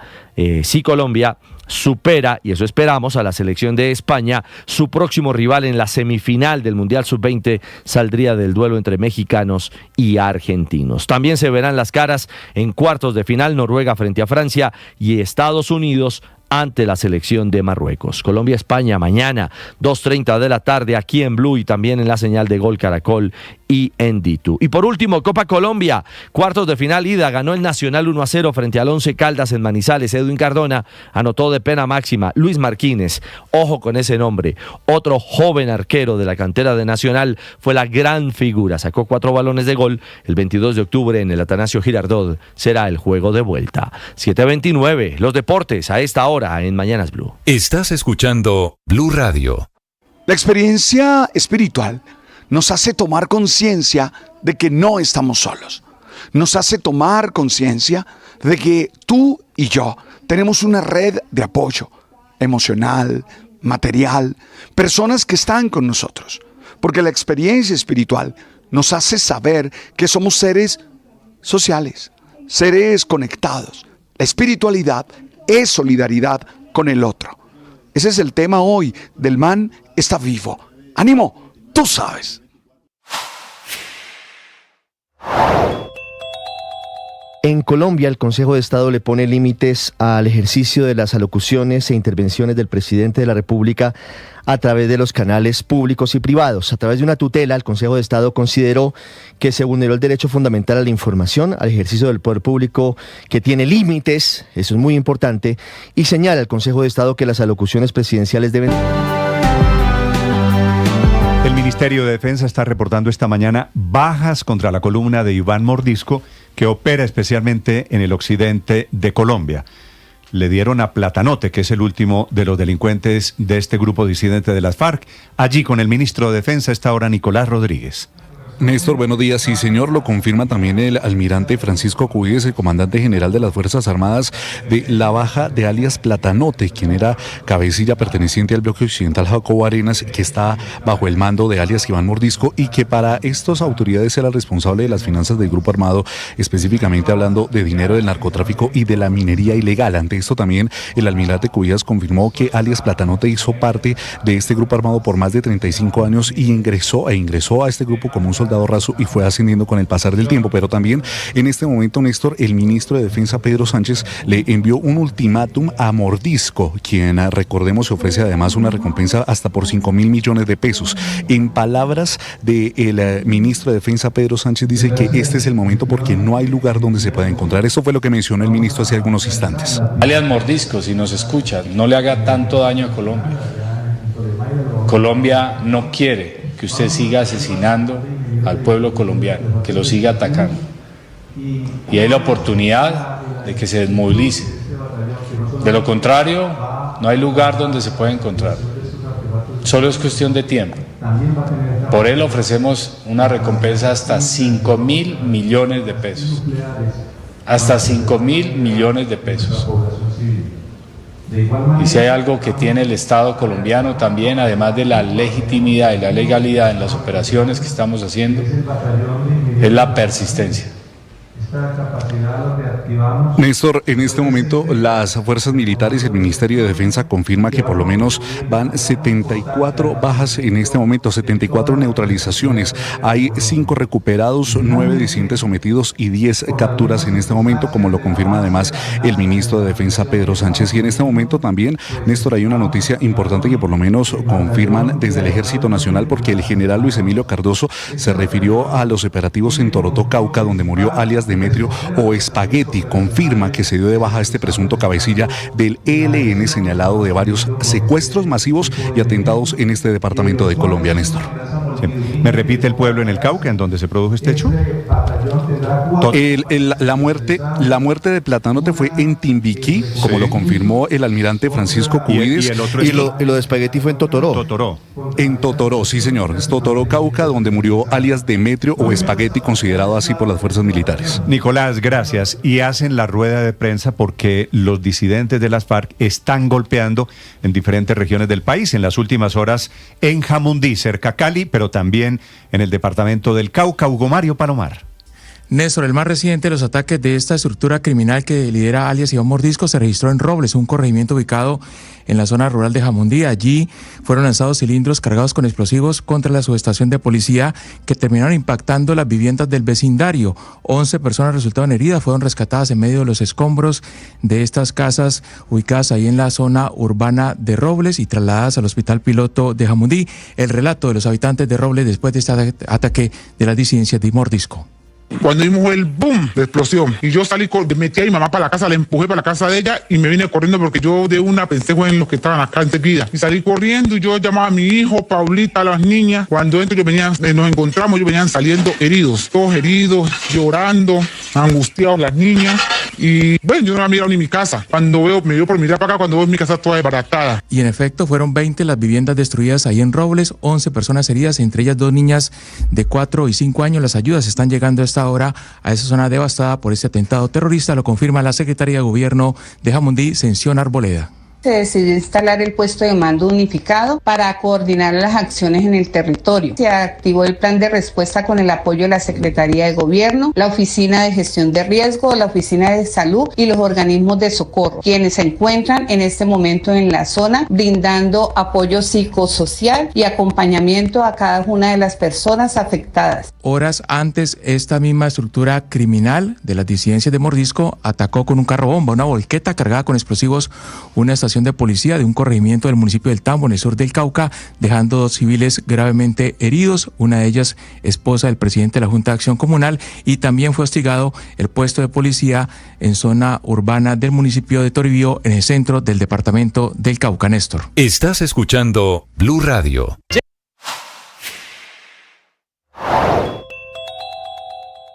Si Colombia supera, y eso esperamos, a la selección de España, su próximo rival en la semifinal del Mundial Sub-20 saldría del duelo entre mexicanos y argentinos. También se verán las caras en cuartos de final, Noruega frente a Francia y Estados Unidos ante la selección de Marruecos. Colombia-España mañana, 2:30 de la tarde, aquí en Blue y también en la señal de Gol Caracol y en Ditu. Y por último, Copa Colombia, cuartos de final ida, ganó el Nacional 1-0 frente al Once Caldas en Manizales. Edwin Cardona anotó de pena máxima. Luis Marquínez, ojo con ese nombre, otro joven arquero de la cantera de Nacional, fue la gran figura, sacó 4 balones de gol. El 22 de octubre en el Atanasio Girardot será el juego de vuelta. 7:29, los deportes a esta hora en Mañanas Blue.
Estás escuchando Blue Radio.
La experiencia espiritual nos hace tomar conciencia de que no estamos solos. Nos hace tomar conciencia de que tú y yo tenemos una red de apoyo emocional, material, personas que están con nosotros. Porque la experiencia espiritual nos hace saber que somos seres sociales, seres conectados. La espiritualidad es solidaridad con el otro. Ese es el tema hoy del Man está vivo. ¡Ánimo! Tú sabes.
En Colombia, el Consejo de Estado le pone límites al ejercicio de las alocuciones e intervenciones del presidente de la República a través de los canales públicos y privados. A través de una tutela, el Consejo de Estado consideró que se vulneró el derecho fundamental a la información, al ejercicio del poder público, que tiene límites, eso es muy importante, y señala el Consejo de Estado que las alocuciones presidenciales deben...
El Ministerio de Defensa está reportando esta mañana bajas contra la columna de Iván Mordisco, que opera especialmente en el occidente de Colombia. Le dieron a Platanote, que es el último de los delincuentes de este grupo disidente de las FARC. Allí con el ministro de Defensa está ahora Nicolás Rodríguez.
Néstor, buenos días. Sí, señor, lo confirma también el almirante Francisco Cubillos, el comandante general de las Fuerzas Armadas, de la baja de alias Platanote, quien era cabecilla perteneciente al bloque occidental Jacobo Arenas, que está bajo el mando de alias Iván Mordisco y que para estas autoridades era responsable de las finanzas del grupo armado, específicamente hablando de dinero del narcotráfico y de la minería ilegal. Ante esto también el almirante Cubillos confirmó que alias Platanote hizo parte de este grupo armado por más de 35 años y ingresó a este grupo como un soldado raso y fue ascendiendo con el pasar del tiempo. Pero también en este momento, Néstor, el ministro de Defensa, Pedro Sánchez, le envió un ultimátum a Mordisco, quien, recordemos, se ofrece además una recompensa hasta por 5.000 millones de pesos. En palabras del ministro de Defensa, Pedro Sánchez, dice que este es el momento porque no hay lugar donde se pueda encontrar. Eso fue lo que mencionó el ministro hace algunos instantes.
Alias Mordisco, si nos escucha, no le haga tanto daño a Colombia. Colombia no quiere que usted siga asesinando al pueblo colombiano, que lo siga atacando. Y hay la oportunidad de que se desmovilice. De lo contrario, no hay lugar donde se pueda encontrar. Solo es cuestión de tiempo. Por él ofrecemos una recompensa hasta 5.000 millones de pesos. Hasta 5.000 millones de pesos. Y si hay algo que tiene el Estado colombiano también, además de la legitimidad y la legalidad en las operaciones que estamos haciendo, es la persistencia.
Néstor, en este momento las fuerzas militares y el Ministerio de Defensa confirma que por lo menos van 74 bajas en este momento, 74 neutralizaciones. Hay 5 recuperados, 9 disidentes sometidos y 10 capturas en este momento, como lo confirma además el ministro de Defensa, Pedro Sánchez. Y en este momento también, Néstor, hay una noticia importante que por lo menos confirman desde el Ejército Nacional, porque el general Luis Emilio Cardoso se refirió a los operativos en Torotó, Cauca, donde murió alias Demetrio o Espagueti. Confirma que se dio de baja este presunto cabecilla del ELN, señalado de varios secuestros masivos y atentados en este departamento de Colombia, Néstor.
Sí. ¿Me repite el pueblo en el Cauca en donde se produjo este hecho?
La muerte de Platanote fue en Timbiquí, como lo confirmó el almirante Francisco Cubillos.
Y lo de Espagueti fue en Totoró.
En Totoró, sí señor. Es Totoró, Cauca, donde murió alias Demetrio o Espagueti, considerado así por las fuerzas militares.
Nicolás, gracias. Y hacen la rueda de prensa porque los disidentes de las FARC están golpeando en diferentes regiones del país. En las últimas horas en Jamundí, cerca a Cali, pero también en el departamento del Cauca. Hugo Mario Palomar.
Néstor, el más reciente de los ataques de esta estructura criminal que lidera alias Iván Mordisco se registró en Robles, un corregimiento ubicado en la zona rural de Jamundí. Allí fueron lanzados cilindros cargados con explosivos contra la subestación de policía que terminaron impactando las viviendas del vecindario. 11 personas resultaron heridas, fueron rescatadas en medio de los escombros de estas casas ubicadas ahí en la zona urbana de Robles y trasladadas al Hospital Piloto de Jamundí. El relato de los habitantes de Robles después de este ataque de las disidencias de Mordisco.
Cuando vimos el boom de explosión y yo salí, metí a mi mamá para la casa, la empujé para la casa de ella y me vine corriendo porque yo de una pensé en los que estaban acá enseguida. Y salí corriendo y yo llamaba a mi hijo, Paulita, a las niñas. Cuando entro nos encontramos, ellos venían saliendo heridos, todos heridos, llorando, angustiados las niñas. Y bueno, yo no había mirado ni mi casa. Cuando me dio por mirar para acá, cuando veo mi casa toda desbaratada.
Y en efecto fueron 20 las viviendas destruidas ahí en Robles, 11 personas heridas, entre ellas 2 niñas de 4 y 5 años. Las ayudas están llegando a esta hora a esa zona devastada por este atentado terrorista, lo confirma la secretaria de Gobierno de Jamundí, Sención Arboleda.
Se decidió instalar el puesto de mando unificado para coordinar las acciones en el territorio. Se activó el plan de respuesta con el apoyo de la Secretaría de Gobierno, la Oficina de Gestión de Riesgo, la Oficina de Salud y los organismos de socorro, quienes se encuentran en este momento en la zona brindando apoyo psicosocial y acompañamiento a cada una de las personas afectadas.
Horas antes, esta misma estructura criminal de las disidencias de Mordisco atacó con un carro bomba, una volqueta cargada con explosivos, una estación de policía de un corregimiento del municipio del Tambo, en el sur del Cauca, dejando 2 civiles gravemente heridos, una de ellas esposa del presidente de la Junta de Acción Comunal, y también fue hostigado el puesto de policía en zona urbana del municipio de Toribío, en el centro del departamento del Cauca. Néstor.
Estás escuchando Blue Radio.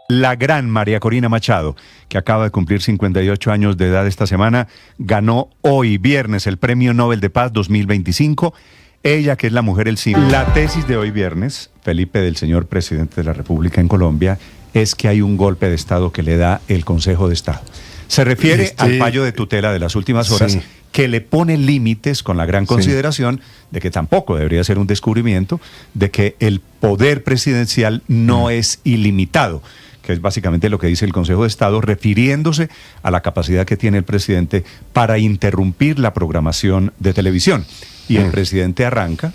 La gran María Corina Machado, que acaba de cumplir 58 años de edad esta semana, ganó hoy viernes el Premio Nobel de Paz 2025. Ella, que es la mujer el símbolo. La tesis de hoy viernes, Felipe, del señor presidente de la República en Colombia, es que hay un golpe de Estado que le da el Consejo de Estado. Se refiere al fallo de tutela de las últimas horas, sí, que le pone límites con la gran consideración de que tampoco debería ser un descubrimiento, de que el poder presidencial no es ilimitado, que es básicamente lo que dice el Consejo de Estado, refiriéndose a la capacidad que tiene el presidente para interrumpir la programación de televisión. Y el presidente arranca,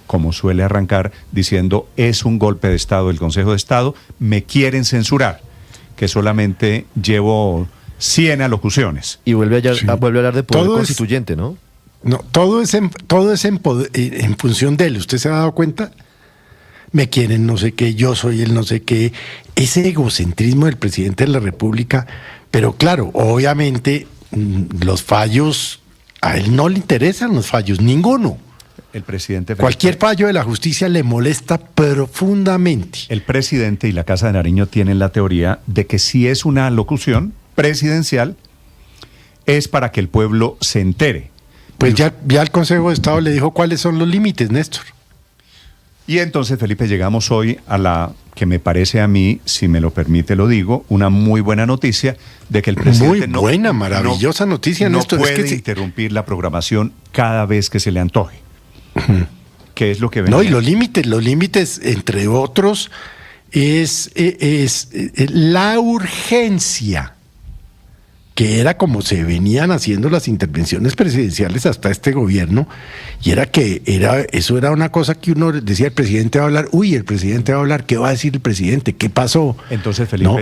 como suele arrancar, diciendo: es un golpe de Estado el Consejo de Estado, me quieren censurar, que solamente llevo 100 alocuciones.
Y vuelve a hablar de poder constituyente, ¿no?
No, todo es en función de él. ¿Usted se ha dado cuenta? Me quieren no sé qué, yo soy el no sé qué. Ese egocentrismo del presidente de la República. Pero claro, obviamente los fallos, a él no le interesan los fallos, ninguno.
El presidente Felipe,
cualquier fallo de la justicia le molesta profundamente.
El presidente y la Casa de Nariño tienen la teoría de que si es una alocución presidencial es para que el pueblo se entere.
Pues ya el Consejo de Estado le dijo cuáles son los límites, Néstor.
Y entonces, Felipe, llegamos hoy a la que me parece a mí, si me lo permite lo digo, una muy buena noticia de que el presidente
maravillosa noticia, Néstor.
No puede interrumpir la programación cada vez que se le antoje. ¿Qué es lo que venía?
No, y los límites, entre otros, es la urgencia, que era como se venían haciendo las intervenciones presidenciales hasta este gobierno, y eso era una cosa que uno decía: el presidente va a hablar, el presidente va a hablar, ¿qué va a decir el presidente? ¿Qué pasó?
Entonces, Felipe...
No,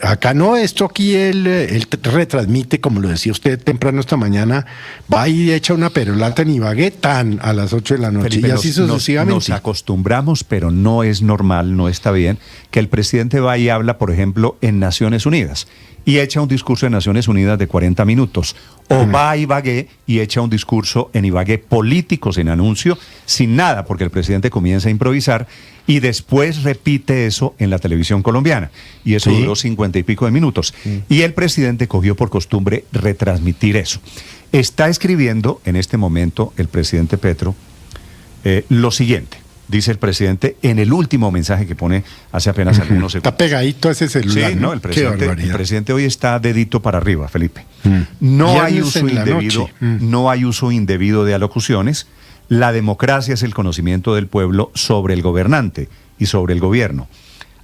acá no, esto aquí él retransmite, como lo decía usted temprano esta mañana, va y echa una perolata en Ibagué a las 8 de la noche, Felipe, y así sucesivamente.
Nos acostumbramos, pero no es normal, no está bien, que el presidente va y habla, por ejemplo, en Naciones Unidas, y echa un discurso en Naciones Unidas de 40 minutos, o va a Ibagué y echa un discurso en Ibagué político, sin anuncio, sin nada, porque el presidente comienza a improvisar y después repite eso en la televisión colombiana, y eso duró 50 y pico de minutos, y el presidente cogió por costumbre retransmitir eso. Está escribiendo en este momento el presidente Petro lo siguiente. Dice el presidente en el último mensaje que pone hace apenas algunos segundos.
Está pegadito a ese celular.
Sí, ¿no? El presidente hoy está dedito para arriba, Felipe. No hay uso indebido de alocuciones. La democracia es el conocimiento del pueblo sobre el gobernante y sobre el gobierno.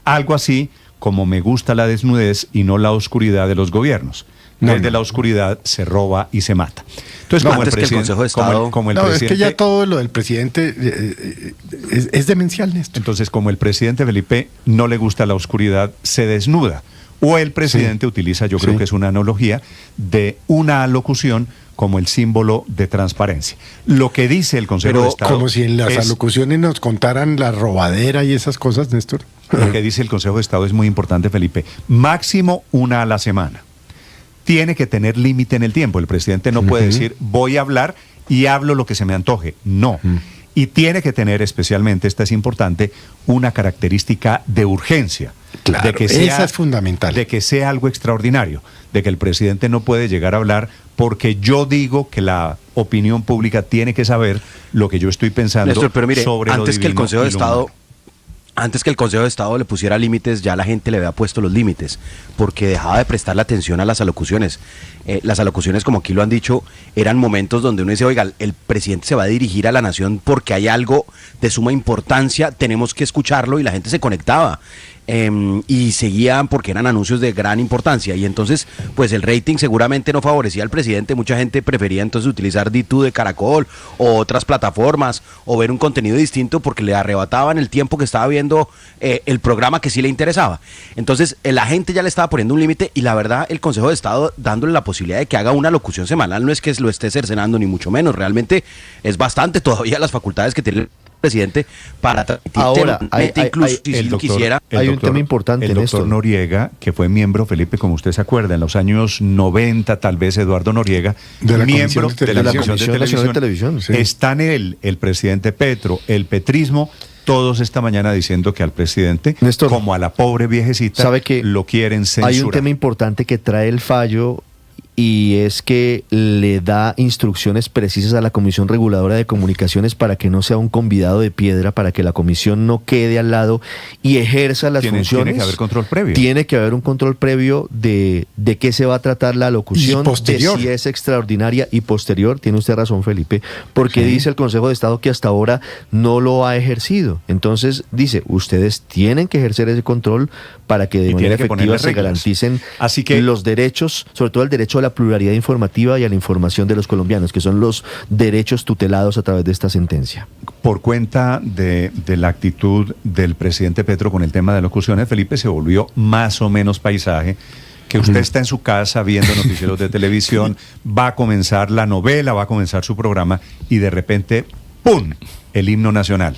Algo así como me gusta la desnudez y no la oscuridad de los gobiernos. Desde la oscuridad se roba y se mata. Entonces, como el presidente,
que el Consejo de Estado...
es que ya todo lo del presidente es demencial, Néstor.
Entonces, como el presidente Felipe no le gusta la oscuridad, se desnuda. O el presidente utiliza, yo creo que es una analogía, de una alocución como el símbolo de transparencia. Lo que dice el Consejo de Estado...
Como si en las alocuciones nos contaran la robadera y esas cosas, Néstor.
Lo que dice el Consejo de Estado es muy importante, Felipe. Máximo una a la semana. Tiene que tener límite en el tiempo. El presidente no puede decir: voy a hablar y hablo lo que se me antoje. No. Y tiene que tener, especialmente, esta es importante, una característica de urgencia.
Claro,
de que sea,
esa es fundamental.
De que sea algo extraordinario. De que el presidente no puede llegar a hablar porque yo digo que la opinión pública tiene que saber lo que yo estoy pensando,
Néstor, pero mire,
sobre
antes
lo
que el Consejo de Estado... Antes que el Consejo de Estado le pusiera límites, ya la gente le había puesto los límites, porque dejaba de prestarle atención a las alocuciones. Las alocuciones, como aquí lo han dicho, eran momentos donde uno dice, oiga, el presidente se va a dirigir a la nación porque hay algo de suma importancia, tenemos que escucharlo, y la gente se conectaba. Y seguían porque eran anuncios de gran importancia, y entonces pues el rating seguramente no favorecía al presidente. Mucha gente prefería entonces utilizar D2 de Caracol o otras plataformas o ver un contenido distinto porque le arrebataban el tiempo que estaba viendo el programa que sí le interesaba. Entonces la gente ya le estaba poniendo un límite, y la verdad el Consejo de Estado dándole la posibilidad de que haga una locución semanal no es que lo esté cercenando ni mucho menos, realmente es bastante todavía las facultades que tiene el presidente para transmitir.
Ahora,
incluso si lo quisiera.
Hay un tema importante en
esto. El
esto.
doctor Noriega, que fue miembro, Felipe, como usted se acuerda, en los años 90, tal vez Eduardo Noriega,
de la
miembro
Comisión
de la Comisión
de Televisión. Sí.
Están el presidente Petro, el petrismo, todos esta mañana diciendo que al presidente,
Néstor,
como a la pobre viejecita,
sabe que
lo quieren censurar.
Hay un tema importante que trae el fallo, y es que le da instrucciones precisas a la Comisión Reguladora de Comunicaciones para que no sea un convidado de piedra, para que la comisión no quede al lado y ejerza las funciones.
Tiene que haber control previo.
Tiene que haber un control previo de qué se va a tratar la locución, de si es extraordinaria y posterior. Tiene usted razón, Felipe, porque dice el Consejo de Estado que hasta ahora no lo ha ejercido. Entonces dice, ustedes tienen que ejercer ese control para que de manera efectiva se garanticen los derechos, sobre todo el derecho a la pluralidad informativa y a la información de los colombianos, que son los derechos tutelados a través de esta sentencia.
Por cuenta de la actitud del presidente Petro con el tema de locuciones, Felipe, se volvió más o menos paisaje que usted está en su casa viendo noticieros de televisión, va a comenzar la novela, va a comenzar su programa, y de repente, ¡pum!, el himno nacional.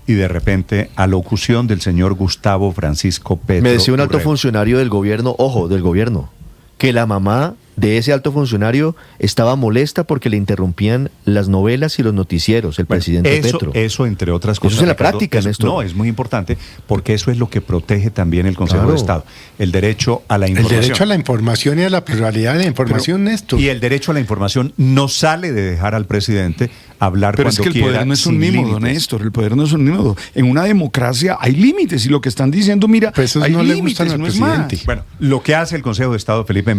Y de repente, alocución del señor Gustavo Francisco Petro.
Me decía un alto
Urrego.
funcionario del gobierno, del gobierno, que la mamá de ese alto funcionario estaba molesta porque le interrumpían las novelas y los noticieros, el presidente Petro.
Eso, entre otras cosas.
Eso es en la
Ricardo,
práctica, Néstor.
No, es muy importante, porque eso es lo que protege también el Consejo de Estado. El derecho a la información.
El derecho a la información y a la pluralidad de la información, Néstor.
Y el derecho a la información no sale de dejar al presidente hablar
pero
cuando quiera.
Pero es que el poder no es un mimo, don Néstor, el poder no es un mimo. En una democracia hay límites, y lo que están diciendo, mira,
pues
hay
no
límites,
le
no es
presidente.
más.
Bueno, lo que hace el Consejo de Estado, Felipe,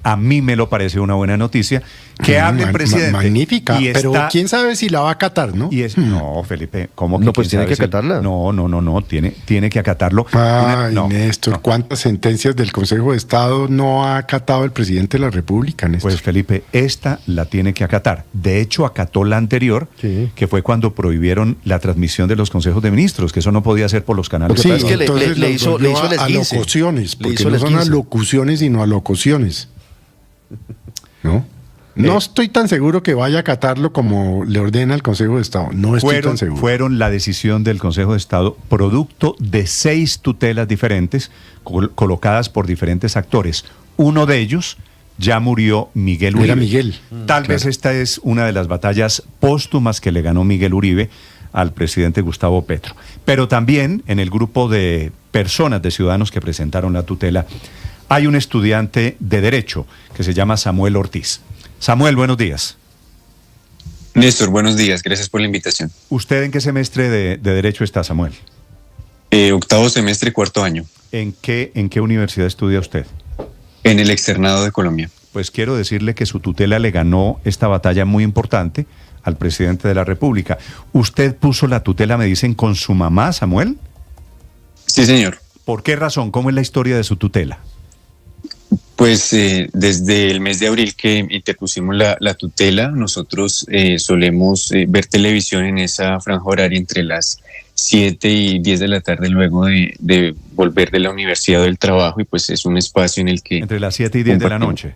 a mí me lo parece una buena noticia, que hable el presidente.
Magnífica, pero quién sabe si la va a acatar, ¿no?
No, Felipe, ¿cómo que
no, pues tiene que acatarla.
No, tiene que acatarlo.
Néstor, ¿cuántas sentencias del Consejo de Estado no ha acatado el presidente de la República, Néstor?
Pues, Felipe, esta la tiene que acatar. De hecho, acató la anterior, que fue cuando prohibieron la transmisión de los consejos de ministros, que eso no podía ser por los canales.
Sí, es que
entonces
le hizo el
alocuciones, porque no son alocuciones, sino alocuciones. No estoy tan seguro que vaya a acatarlo como le ordena el Consejo de Estado. No estoy tan seguro.
Fueron la decisión del Consejo de Estado producto de 6 tutelas diferentes colocadas por diferentes actores. Uno de ellos ya murió, Miguel Uribe.
Era Miguel.
Tal vez esta es una de las batallas póstumas que le ganó Miguel Uribe al presidente Gustavo Petro. Pero también en el grupo de personas, de ciudadanos que presentaron la tutela, hay un estudiante de Derecho que se llama Samuel Ortiz. Samuel, buenos días.
Néstor, buenos días. Gracias por la invitación.
¿Usted en qué semestre de Derecho está, Samuel?
Octavo semestre, cuarto año.
¿En qué universidad estudia usted?
En el Externado de Colombia.
Pues quiero decirle que su tutela le ganó esta batalla muy importante al presidente de la República. ¿Usted puso la tutela, me dicen, con su mamá, Samuel?
Sí, señor.
¿Por qué razón? ¿Cómo es la historia de su tutela?
Pues desde el mes de abril que interpusimos la tutela, nosotros solemos ver televisión en esa franja horaria entre las 7 y 10 de la tarde, luego de volver de la universidad o del trabajo, y pues es un espacio en el que...
Entre las 7 y 10 de la noche.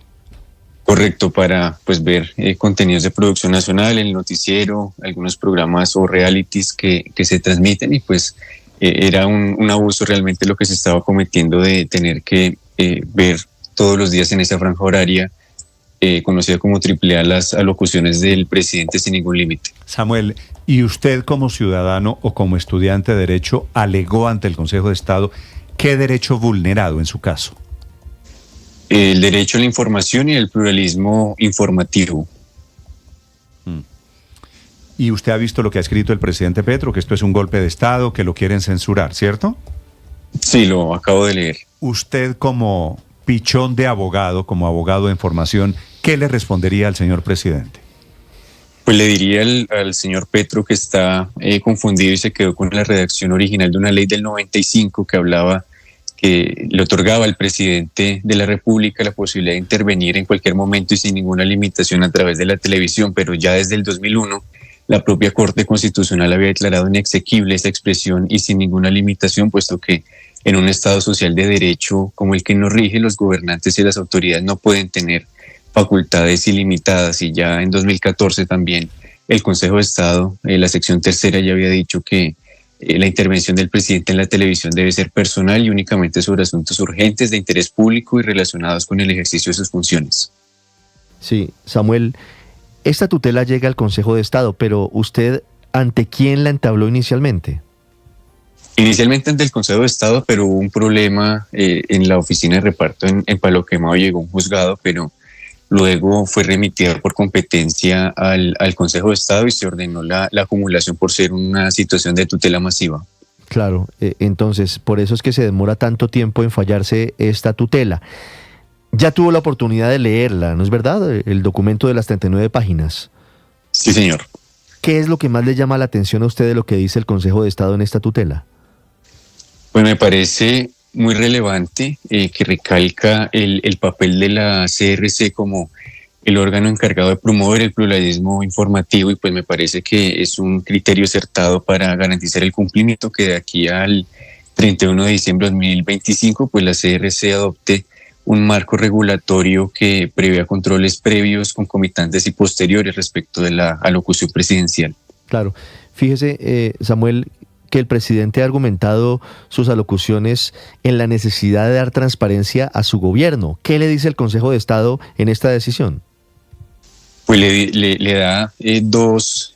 Correcto, para pues ver contenidos de producción nacional, el noticiero, algunos programas o realities que se transmiten, y pues era un abuso realmente lo que se estaba cometiendo de tener que ver todos los días en esa franja horaria conocida como AAA las alocuciones del presidente sin ningún límite.
Samuel, ¿y usted como ciudadano o como estudiante de Derecho alegó ante el Consejo de Estado qué derecho vulnerado en su caso?
El derecho a la información y el pluralismo informativo.
y usted ha visto lo que ha escrito el presidente Petro, que esto es un golpe de Estado, que lo quieren censurar, ¿cierto?
Sí, lo acabo de leer.
Usted como pichón de abogado, como abogado en formación, ¿qué le respondería al señor presidente?
Pues le diría al señor Petro que está confundido y se quedó con la redacción original de una ley del 95 que hablaba, que le otorgaba al presidente de la República la posibilidad de intervenir en cualquier momento y sin ninguna limitación a través de la televisión, pero ya desde el 2001 la propia Corte Constitucional había declarado inexequible esa expresión y sin ninguna limitación, puesto que en un Estado social de derecho como el que nos rige, los gobernantes y las autoridades no pueden tener facultades ilimitadas, y ya en 2014 también el Consejo de Estado, la sección tercera, ya había dicho que la intervención del presidente en la televisión debe ser personal y únicamente sobre asuntos urgentes de interés público y relacionados con el ejercicio de sus funciones.
Sí, Samuel, esta tutela llega al Consejo de Estado, pero ¿usted ante quién la entabló inicialmente?
Inicialmente ante el Consejo de Estado, pero hubo un problema en la oficina de reparto en Palo Quemado, llegó un juzgado, pero luego fue remitida por competencia al Consejo de Estado y se ordenó la acumulación por ser una situación de tutela masiva.
Claro, entonces por eso es que se demora tanto tiempo en fallarse esta tutela. Ya tuvo la oportunidad de leerla, ¿no es verdad? El documento de las 39 páginas.
Sí, señor.
¿Qué es lo que más le llama la atención a usted de lo que dice el Consejo de Estado en esta tutela?
Pues me parece muy relevante que recalca el papel de la CRC como el órgano encargado de promover el pluralismo informativo, y pues me parece que es un criterio acertado para garantizar el cumplimiento, que de aquí al 31 de diciembre de 2025 pues la CRC adopte un marco regulatorio que prevea controles previos, concomitantes y posteriores respecto de la alocución presidencial.
Claro, fíjese, Samuel, que el presidente ha argumentado sus alocuciones en la necesidad de dar transparencia a su gobierno. ¿Qué le dice el Consejo de Estado en esta decisión?
Pues le da dos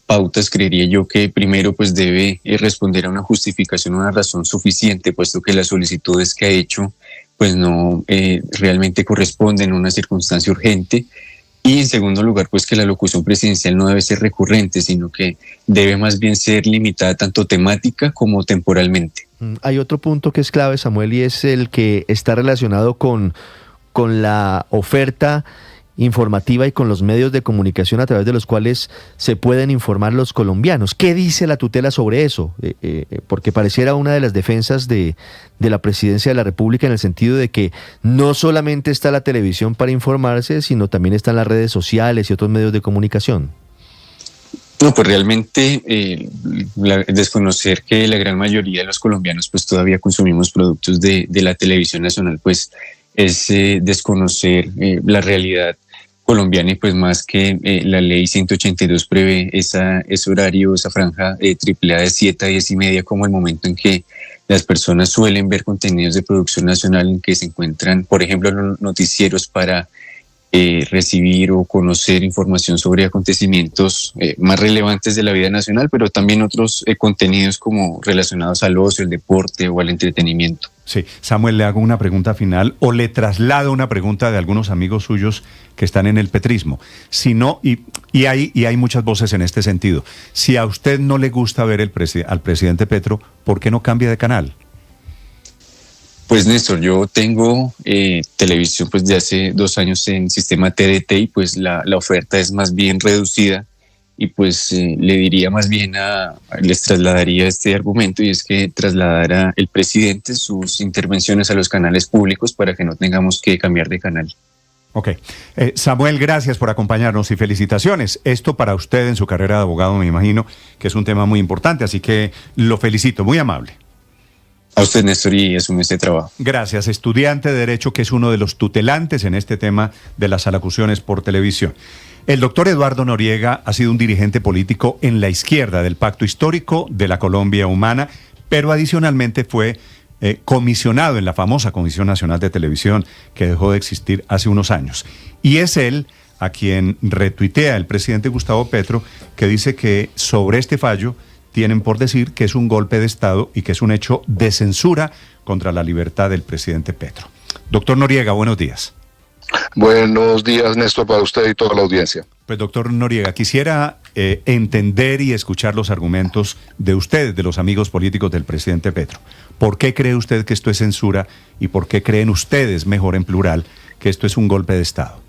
pautas, creería yo, que primero pues debe responder a una justificación, una razón suficiente, puesto que las solicitudes que ha hecho pues no realmente corresponden a una circunstancia urgente. Y en segundo lugar, pues que la locución presidencial no debe ser recurrente, sino que debe más bien ser limitada tanto temática como temporalmente.
Hay otro punto que es clave, Samuel, y es el que está relacionado con la oferta informativa y con los medios de comunicación a través de los cuales se pueden informar los colombianos. ¿Qué dice la tutela sobre eso? Porque pareciera una de las defensas de la presidencia de la República, en el sentido de que no solamente está la televisión para informarse, sino también están las redes sociales y otros medios de comunicación.
No, pues realmente desconocer que la gran mayoría de los colombianos pues todavía consumimos productos de la televisión nacional, pues es desconocer la realidad colombiana, y pues más que la ley 182 prevé ese horario, esa franja AAA de 7 a 10 y media como el momento en que las personas suelen ver contenidos de producción nacional, en que se encuentran, por ejemplo, los noticieros para recibir o conocer información sobre acontecimientos más relevantes de la vida nacional, pero también otros contenidos como relacionados al ocio, el deporte o al entretenimiento.
Sí, Samuel, le hago una pregunta final, o le traslado una pregunta de algunos amigos suyos que están en el petrismo. Si no, y hay muchas voces en este sentido. Si a usted no le gusta ver al presidente Petro, ¿por qué no cambia de canal?
Pues Néstor, yo tengo televisión pues de hace 2 años en sistema TDT, y pues la oferta es más bien reducida, y pues le diría más bien les trasladaría este argumento, y es que trasladara el presidente sus intervenciones a los canales públicos para que no tengamos que cambiar de canal.
Ok. Samuel, gracias por acompañarnos y felicitaciones. Esto para usted en su carrera de abogado, me imagino que es un tema muy importante, así que lo felicito, muy amable.
A usted, Néstor, y asume este trabajo.
Gracias, estudiante de Derecho, que es uno de los tutelantes en este tema de las alocuciones por televisión. El doctor Eduardo Noriega ha sido un dirigente político en la izquierda del Pacto Histórico de la Colombia Humana, pero adicionalmente fue comisionado en la famosa Comisión Nacional de Televisión, que dejó de existir hace unos años. Y es él a quien retuitea el presidente Gustavo Petro, que dice que sobre este fallo tienen por decir que es un golpe de Estado y que es un hecho de censura contra la libertad del presidente Petro. Doctor Noriega, buenos días.
Buenos días, Néstor, para usted y toda la audiencia.
Pues doctor Noriega, quisiera entender y escuchar los argumentos de ustedes, de los amigos políticos del presidente Petro. ¿Por qué cree usted que esto es censura y por qué creen ustedes, mejor en plural, que esto es un golpe de Estado?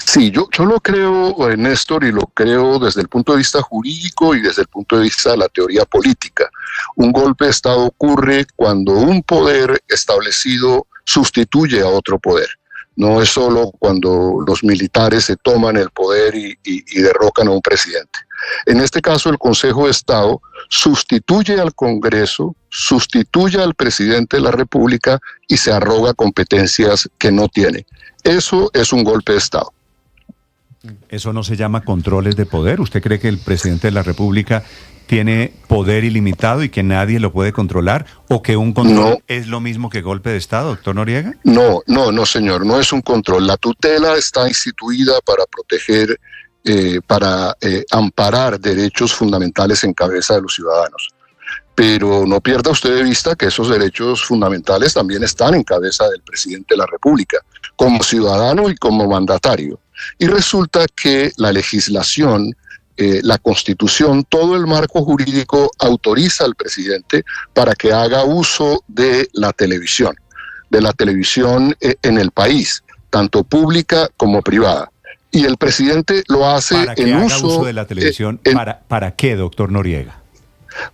Sí, yo lo creo, Néstor, y lo creo desde el punto de vista jurídico y desde el punto de vista de la teoría política. Un golpe de Estado ocurre cuando un poder establecido sustituye a otro poder. No es solo cuando los militares se toman el poder y derrocan a un presidente. En este caso, el Consejo de Estado sustituye al Congreso, sustituye al presidente de la República y se arroga competencias que no tiene. Eso es un golpe de Estado.
¿Eso no se llama controles de poder? ¿Usted cree que el presidente de la República tiene poder ilimitado y que nadie lo puede controlar? ¿O que un control es lo mismo que golpe de Estado, doctor Noriega?
No, señor, no es un control. La tutela está instituida para proteger, para amparar derechos fundamentales en cabeza de los ciudadanos. Pero no pierda usted de vista que esos derechos fundamentales también están en cabeza del presidente de la República, como ciudadano y como mandatario. Y resulta que la legislación, la Constitución, todo el marco jurídico autoriza al presidente para que haga uso de la televisión en el país, tanto pública como privada. Y el presidente lo hace en
uso de la televisión. ¿Para qué, doctor Noriega?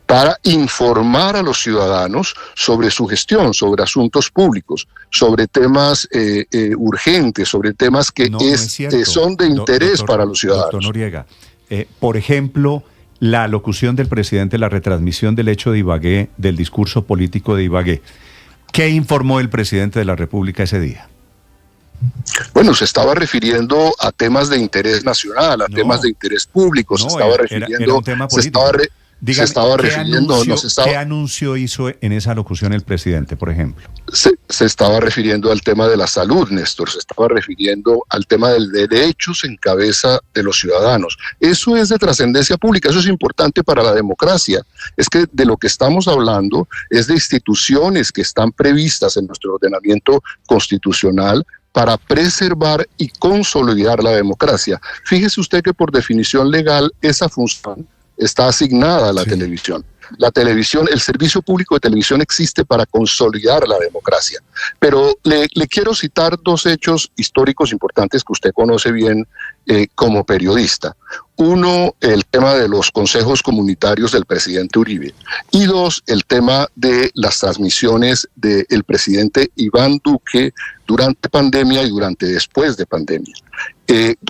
Para informar a los ciudadanos sobre su gestión, sobre asuntos públicos, sobre temas urgentes, sobre temas que son de interés para los ciudadanos.
Doctor Noriega, por ejemplo, la alocución del presidente, la retransmisión del hecho de Ibagué, del discurso político de Ibagué. ¿Qué informó el presidente de la República ese día?
Bueno, se estaba refiriendo a temas de interés nacional, a temas de interés público, se estaba refiriendo...
Era un tema político. Dígame, ¿qué anuncio hizo en esa alocución el presidente, por ejemplo?
Se estaba refiriendo al tema de la salud, Néstor, se estaba refiriendo al tema de derechos en cabeza de los ciudadanos. Eso es de trascendencia pública, eso es importante para la democracia. Es que de lo que estamos hablando es de instituciones que están previstas en nuestro ordenamiento constitucional para preservar y consolidar la democracia. Fíjese usted que por definición legal esa función está asignada a la televisión. La televisión, el servicio público de televisión existe para consolidar la democracia. Pero le quiero citar dos hechos históricos importantes que usted conoce bien como periodista. Uno, el tema de los consejos comunitarios del presidente Uribe. Y dos, el tema de las transmisiones del presidente Iván Duque durante pandemia y durante después de pandemia.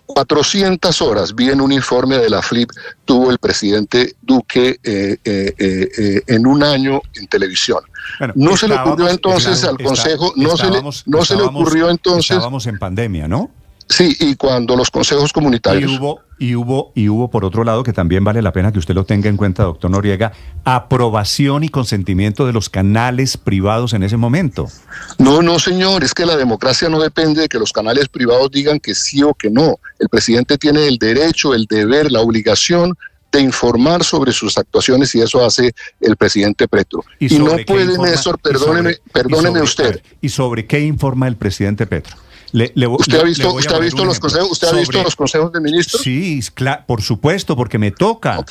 400 horas, vi en un informe de la FLIP, tuvo el presidente Duque en un año en televisión. Bueno, no se le ocurrió entonces al Consejo, no se le ocurrió entonces...
Estábamos en pandemia, ¿no?
Sí, y cuando los consejos comunitarios...
Y hubo por otro lado, que también vale la pena que usted lo tenga en cuenta, doctor Noriega, aprobación y consentimiento de los canales privados en ese momento.
No, señor, es que la democracia no depende de que los canales privados digan que sí o que no. El presidente tiene el derecho, el deber, la obligación de informar sobre sus actuaciones, y eso hace el presidente Petro. Y no puede, Néstor, perdóneme usted.
¿Y sobre qué informa el presidente Petro?
¿Usted ha visto los consejos de ministros?
Sí, por supuesto, porque me toca.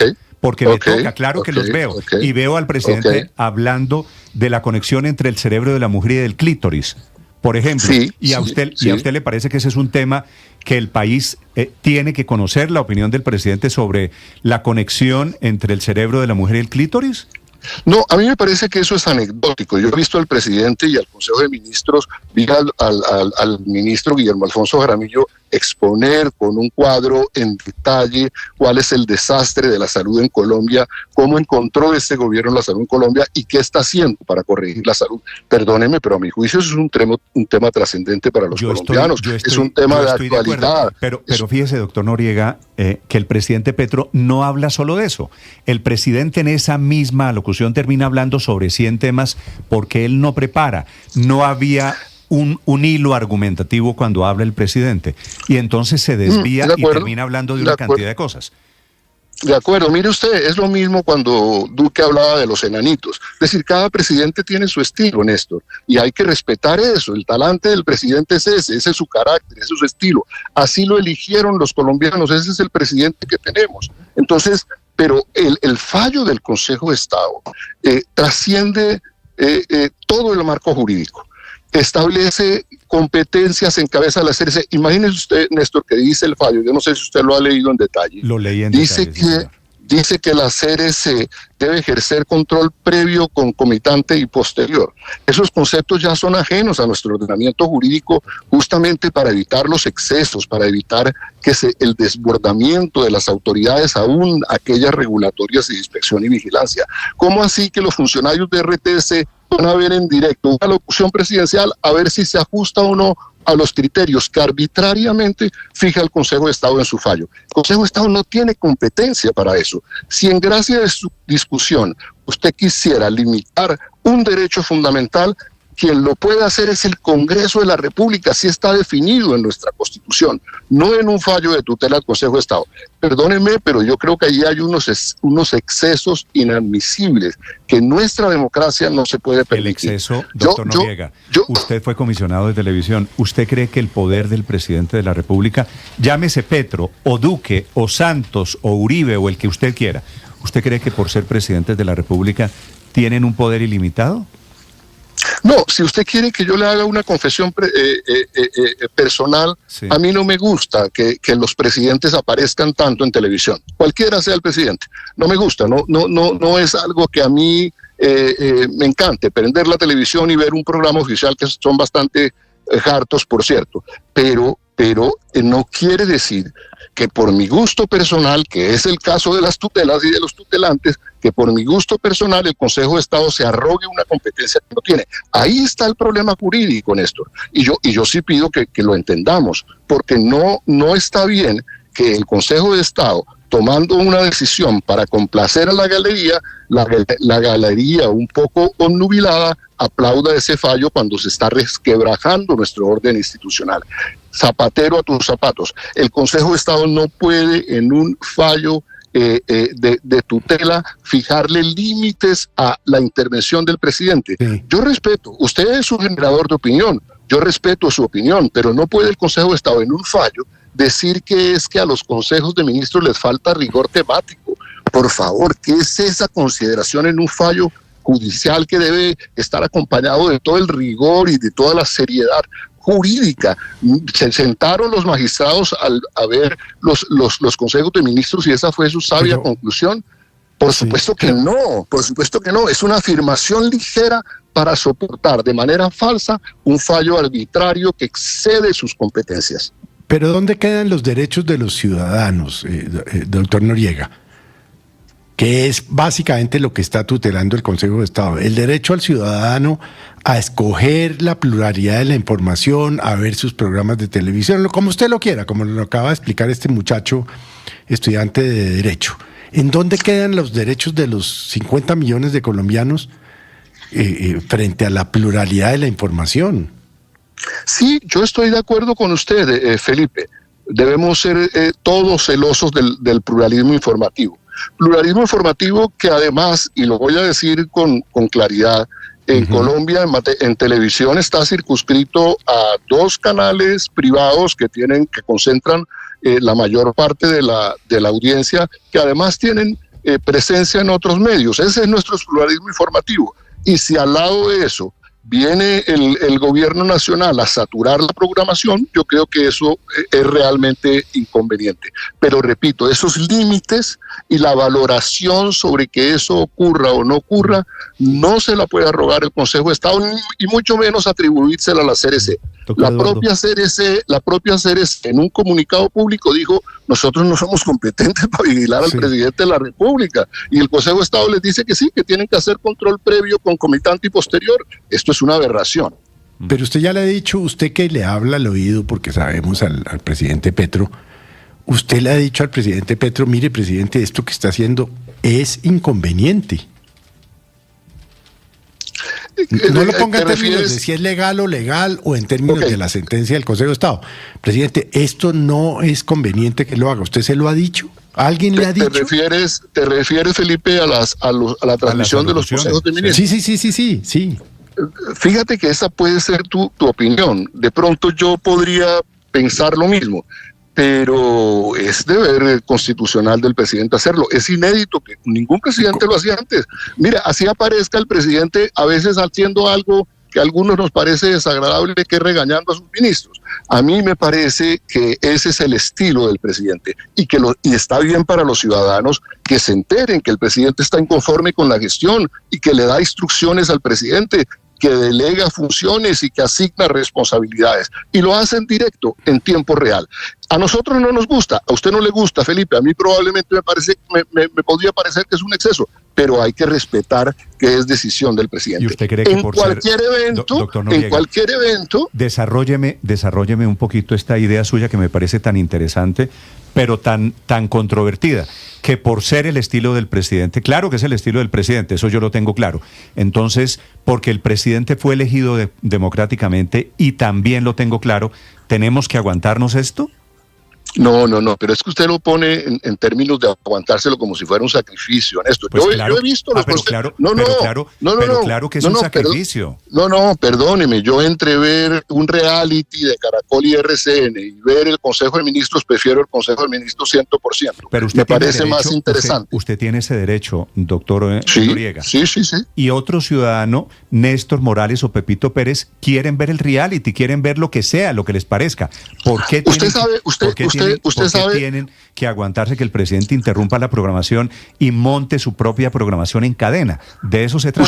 Claro que los veo. Y veo al presidente hablando de la conexión entre el cerebro de la mujer y del clítoris, por ejemplo. ¿Y a usted le parece que ese es un tema que el país tiene que conocer, la opinión del presidente sobre la conexión entre el cerebro de la mujer y el clítoris?
No, a mí me parece que eso es anecdótico. Yo he visto al presidente y al Consejo de Ministros, vi al ministro Guillermo Alfonso Jaramillo exponer con un cuadro en detalle cuál es el desastre de la salud en Colombia, cómo encontró este gobierno la salud en Colombia y qué está haciendo para corregir la salud. Perdóneme, pero a mi juicio eso es un tema trascendente para los colombianos. Es un tema de actualidad.
Pero fíjese, doctor Noriega, que el presidente Petro no habla solo de eso. El presidente en esa misma alocución termina hablando sobre 100 temas porque él no prepara. No había un hilo argumentativo cuando habla el presidente, y entonces se desvía y termina hablando de una cantidad de cosas.
De acuerdo, mire usted, es lo mismo cuando Duque hablaba de los enanitos. Es decir, cada presidente tiene su estilo, Néstor, y hay que respetar eso. El talante del presidente es ese es su carácter, ese es su estilo. Así lo eligieron los colombianos, ese es el presidente que tenemos. Entonces, pero el fallo del Consejo de Estado trasciende todo el marco jurídico. Establece competencias en cabeza de la CRC. Imagínese usted, Néstor, que dice el fallo, yo no sé si usted lo ha leído en detalle.
Lo leí en
detalle. Dice que la CRC debe ejercer control previo, concomitante y posterior. Esos conceptos ya son ajenos a nuestro ordenamiento jurídico, justamente para evitar los excesos, para evitar que el desbordamiento de las autoridades, aún aquellas regulatorias de inspección y vigilancia. ¿Cómo así que los funcionarios de RTS van a ver en directo una locución presidencial a ver si se ajusta o no a los criterios que arbitrariamente fija el Consejo de Estado en su fallo? El Consejo de Estado no tiene competencia para eso. Si en gracia de su discusión usted quisiera limitar un derecho fundamental, quien lo puede hacer es el Congreso de la República, así está definido en nuestra Constitución, no en un fallo de tutela del Consejo de Estado. Perdónenme, pero yo creo que allí hay unos excesos inadmisibles que en nuestra democracia no se puede permitir.
El exceso, doctor Noriega, usted fue comisionado de televisión, ¿usted cree que el poder del presidente de la República, llámese Petro, o Duque, o Santos, o Uribe, o el que usted quiera, ¿usted cree que por ser presidentes de la República tienen un poder ilimitado?
No, si usted quiere que yo le haga una confesión personal, sí. A mí no me gusta que los presidentes aparezcan tanto en televisión, cualquiera sea el presidente. No me gusta, no es algo que a mí me encante, prender la televisión y ver un programa oficial, que son bastante hartos, por cierto, pero no quiere decir que por mi gusto personal, que es el caso de las tutelas y de los tutelantes, que por mi gusto personal el Consejo de Estado se arrogue una competencia que no tiene. Ahí está el problema jurídico, Néstor. Y yo sí pido que lo entendamos, porque no está bien que el Consejo de Estado, tomando una decisión para complacer a la galería un poco obnubilada, aplauda ese fallo cuando se está resquebrajando nuestro orden institucional. Zapatero a tus zapatos. El Consejo de Estado no puede en un fallo de tutela fijarle límites a la intervención del presidente. Sí. Yo respeto, usted es un generador de opinión, yo respeto su opinión, pero no puede el Consejo de Estado en un fallo decir que es que a los consejos de ministros les falta rigor temático. Por favor, ¿qué es esa consideración en un fallo judicial que debe estar acompañado de todo el rigor y de toda la seriedad jurídica? Se sentaron los magistrados a ver los consejos de ministros y esa fue su sabia conclusión. Por supuesto que no, es una afirmación ligera para soportar de manera falsa un fallo arbitrario que excede sus competencias.
Pero ¿dónde quedan los derechos de los ciudadanos, doctor Noriega? Que es básicamente lo que está tutelando el Consejo de Estado. El derecho al ciudadano a escoger la pluralidad de la información, a ver sus programas de televisión, como usted lo quiera, como lo acaba de explicar este muchacho estudiante de Derecho. ¿En dónde quedan los derechos de los 50 millones de colombianos frente a la pluralidad de la información?
Sí, yo estoy de acuerdo con usted, Felipe. Debemos ser todos celosos del pluralismo informativo. Pluralismo informativo que además, y lo voy a decir con claridad, en Colombia en televisión está circunscrito a 2 canales privados que concentran la mayor parte de la audiencia, que además tienen presencia en otros medios. Ese es nuestro pluralismo informativo. Y si al lado de eso viene el gobierno nacional a saturar la programación, yo creo que eso es realmente inconveniente. Pero repito, esos límites y la valoración sobre que eso ocurra o no ocurra, no se la puede arrogar el Consejo de Estado, y mucho menos atribuírsela a la CRC. La propia CRC en un comunicado público dijo: nosotros no somos competentes para vigilar al presidente de la República, y el Consejo de Estado les dice que sí, que tienen que hacer control previo, concomitante y posterior. Esto es una aberración.
Pero usted ya le ha dicho, usted que le habla al oído, porque sabemos al presidente Petro, usted le ha dicho al presidente Petro: mire, presidente, esto que está haciendo es inconveniente. No lo ponga en términos de si es legal o en términos de la sentencia del Consejo de Estado. Presidente, esto no es conveniente que lo haga. ¿Usted se lo ha dicho? ¿Alguien le ha dicho?
¿Te refieres, Felipe, a la transmisión de los consejos de ministros?
Sí.
Fíjate que esa puede ser tu opinión. De pronto yo podría pensar lo mismo, pero es deber constitucional del presidente hacerlo. Es inédito, que ningún presidente lo hacía antes. Mira, así aparezca el presidente a veces haciendo algo que a algunos nos parece desagradable, que es regañando a sus ministros. A mí me parece que ese es el estilo del presidente y está bien para los ciudadanos que se enteren que el presidente está inconforme con la gestión y que le da instrucciones al presidente, que delega funciones y que asigna responsabilidades. Y lo hace en directo, en tiempo real. A nosotros no nos gusta, a usted no le gusta, Felipe, a mí probablemente me podría parecer que es un exceso, pero hay que respetar que es decisión del presidente.
¿Y usted cree que
en cualquier evento,
desarrólleme un poquito esta idea suya que me parece tan interesante, pero tan controvertida, que por ser el estilo del presidente, claro que es el estilo del presidente, eso yo lo tengo claro. Entonces, porque el presidente fue elegido democráticamente, y también lo tengo claro, ¿tenemos que aguantarnos esto?
No, pero es que usted lo pone en términos de aguantárselo como si fuera un sacrificio, Néstor.
Pues
yo he visto los
claro que es un sacrificio.
Perdóneme, yo entre ver un reality de Caracol y RCN y ver el Consejo de Ministros, prefiero el Consejo de Ministros 100%.
Pero usted
me parece más interesante.
Usted tiene ese derecho, doctor Noriega.
Sí.
Y otro ciudadano, Néstor Morales o Pepito Pérez, quieren ver el reality, quieren ver lo que sea, lo que les parezca. ¿Por qué tienen que aguantarse que el presidente interrumpa la programación y monte su propia programación en cadena? De eso se trata.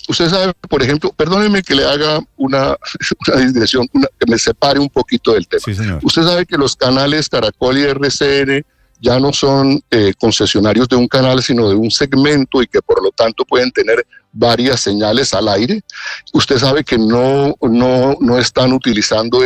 Usted sabe, por ejemplo, perdóneme que le haga una digresión, que me separe un poquito del tema.
Sí, señor.
Usted sabe que los canales Caracol y RCN ya no son concesionarios de un canal, sino de un segmento, y que por lo tanto pueden tener varias señales al aire. Usted sabe que no están utilizando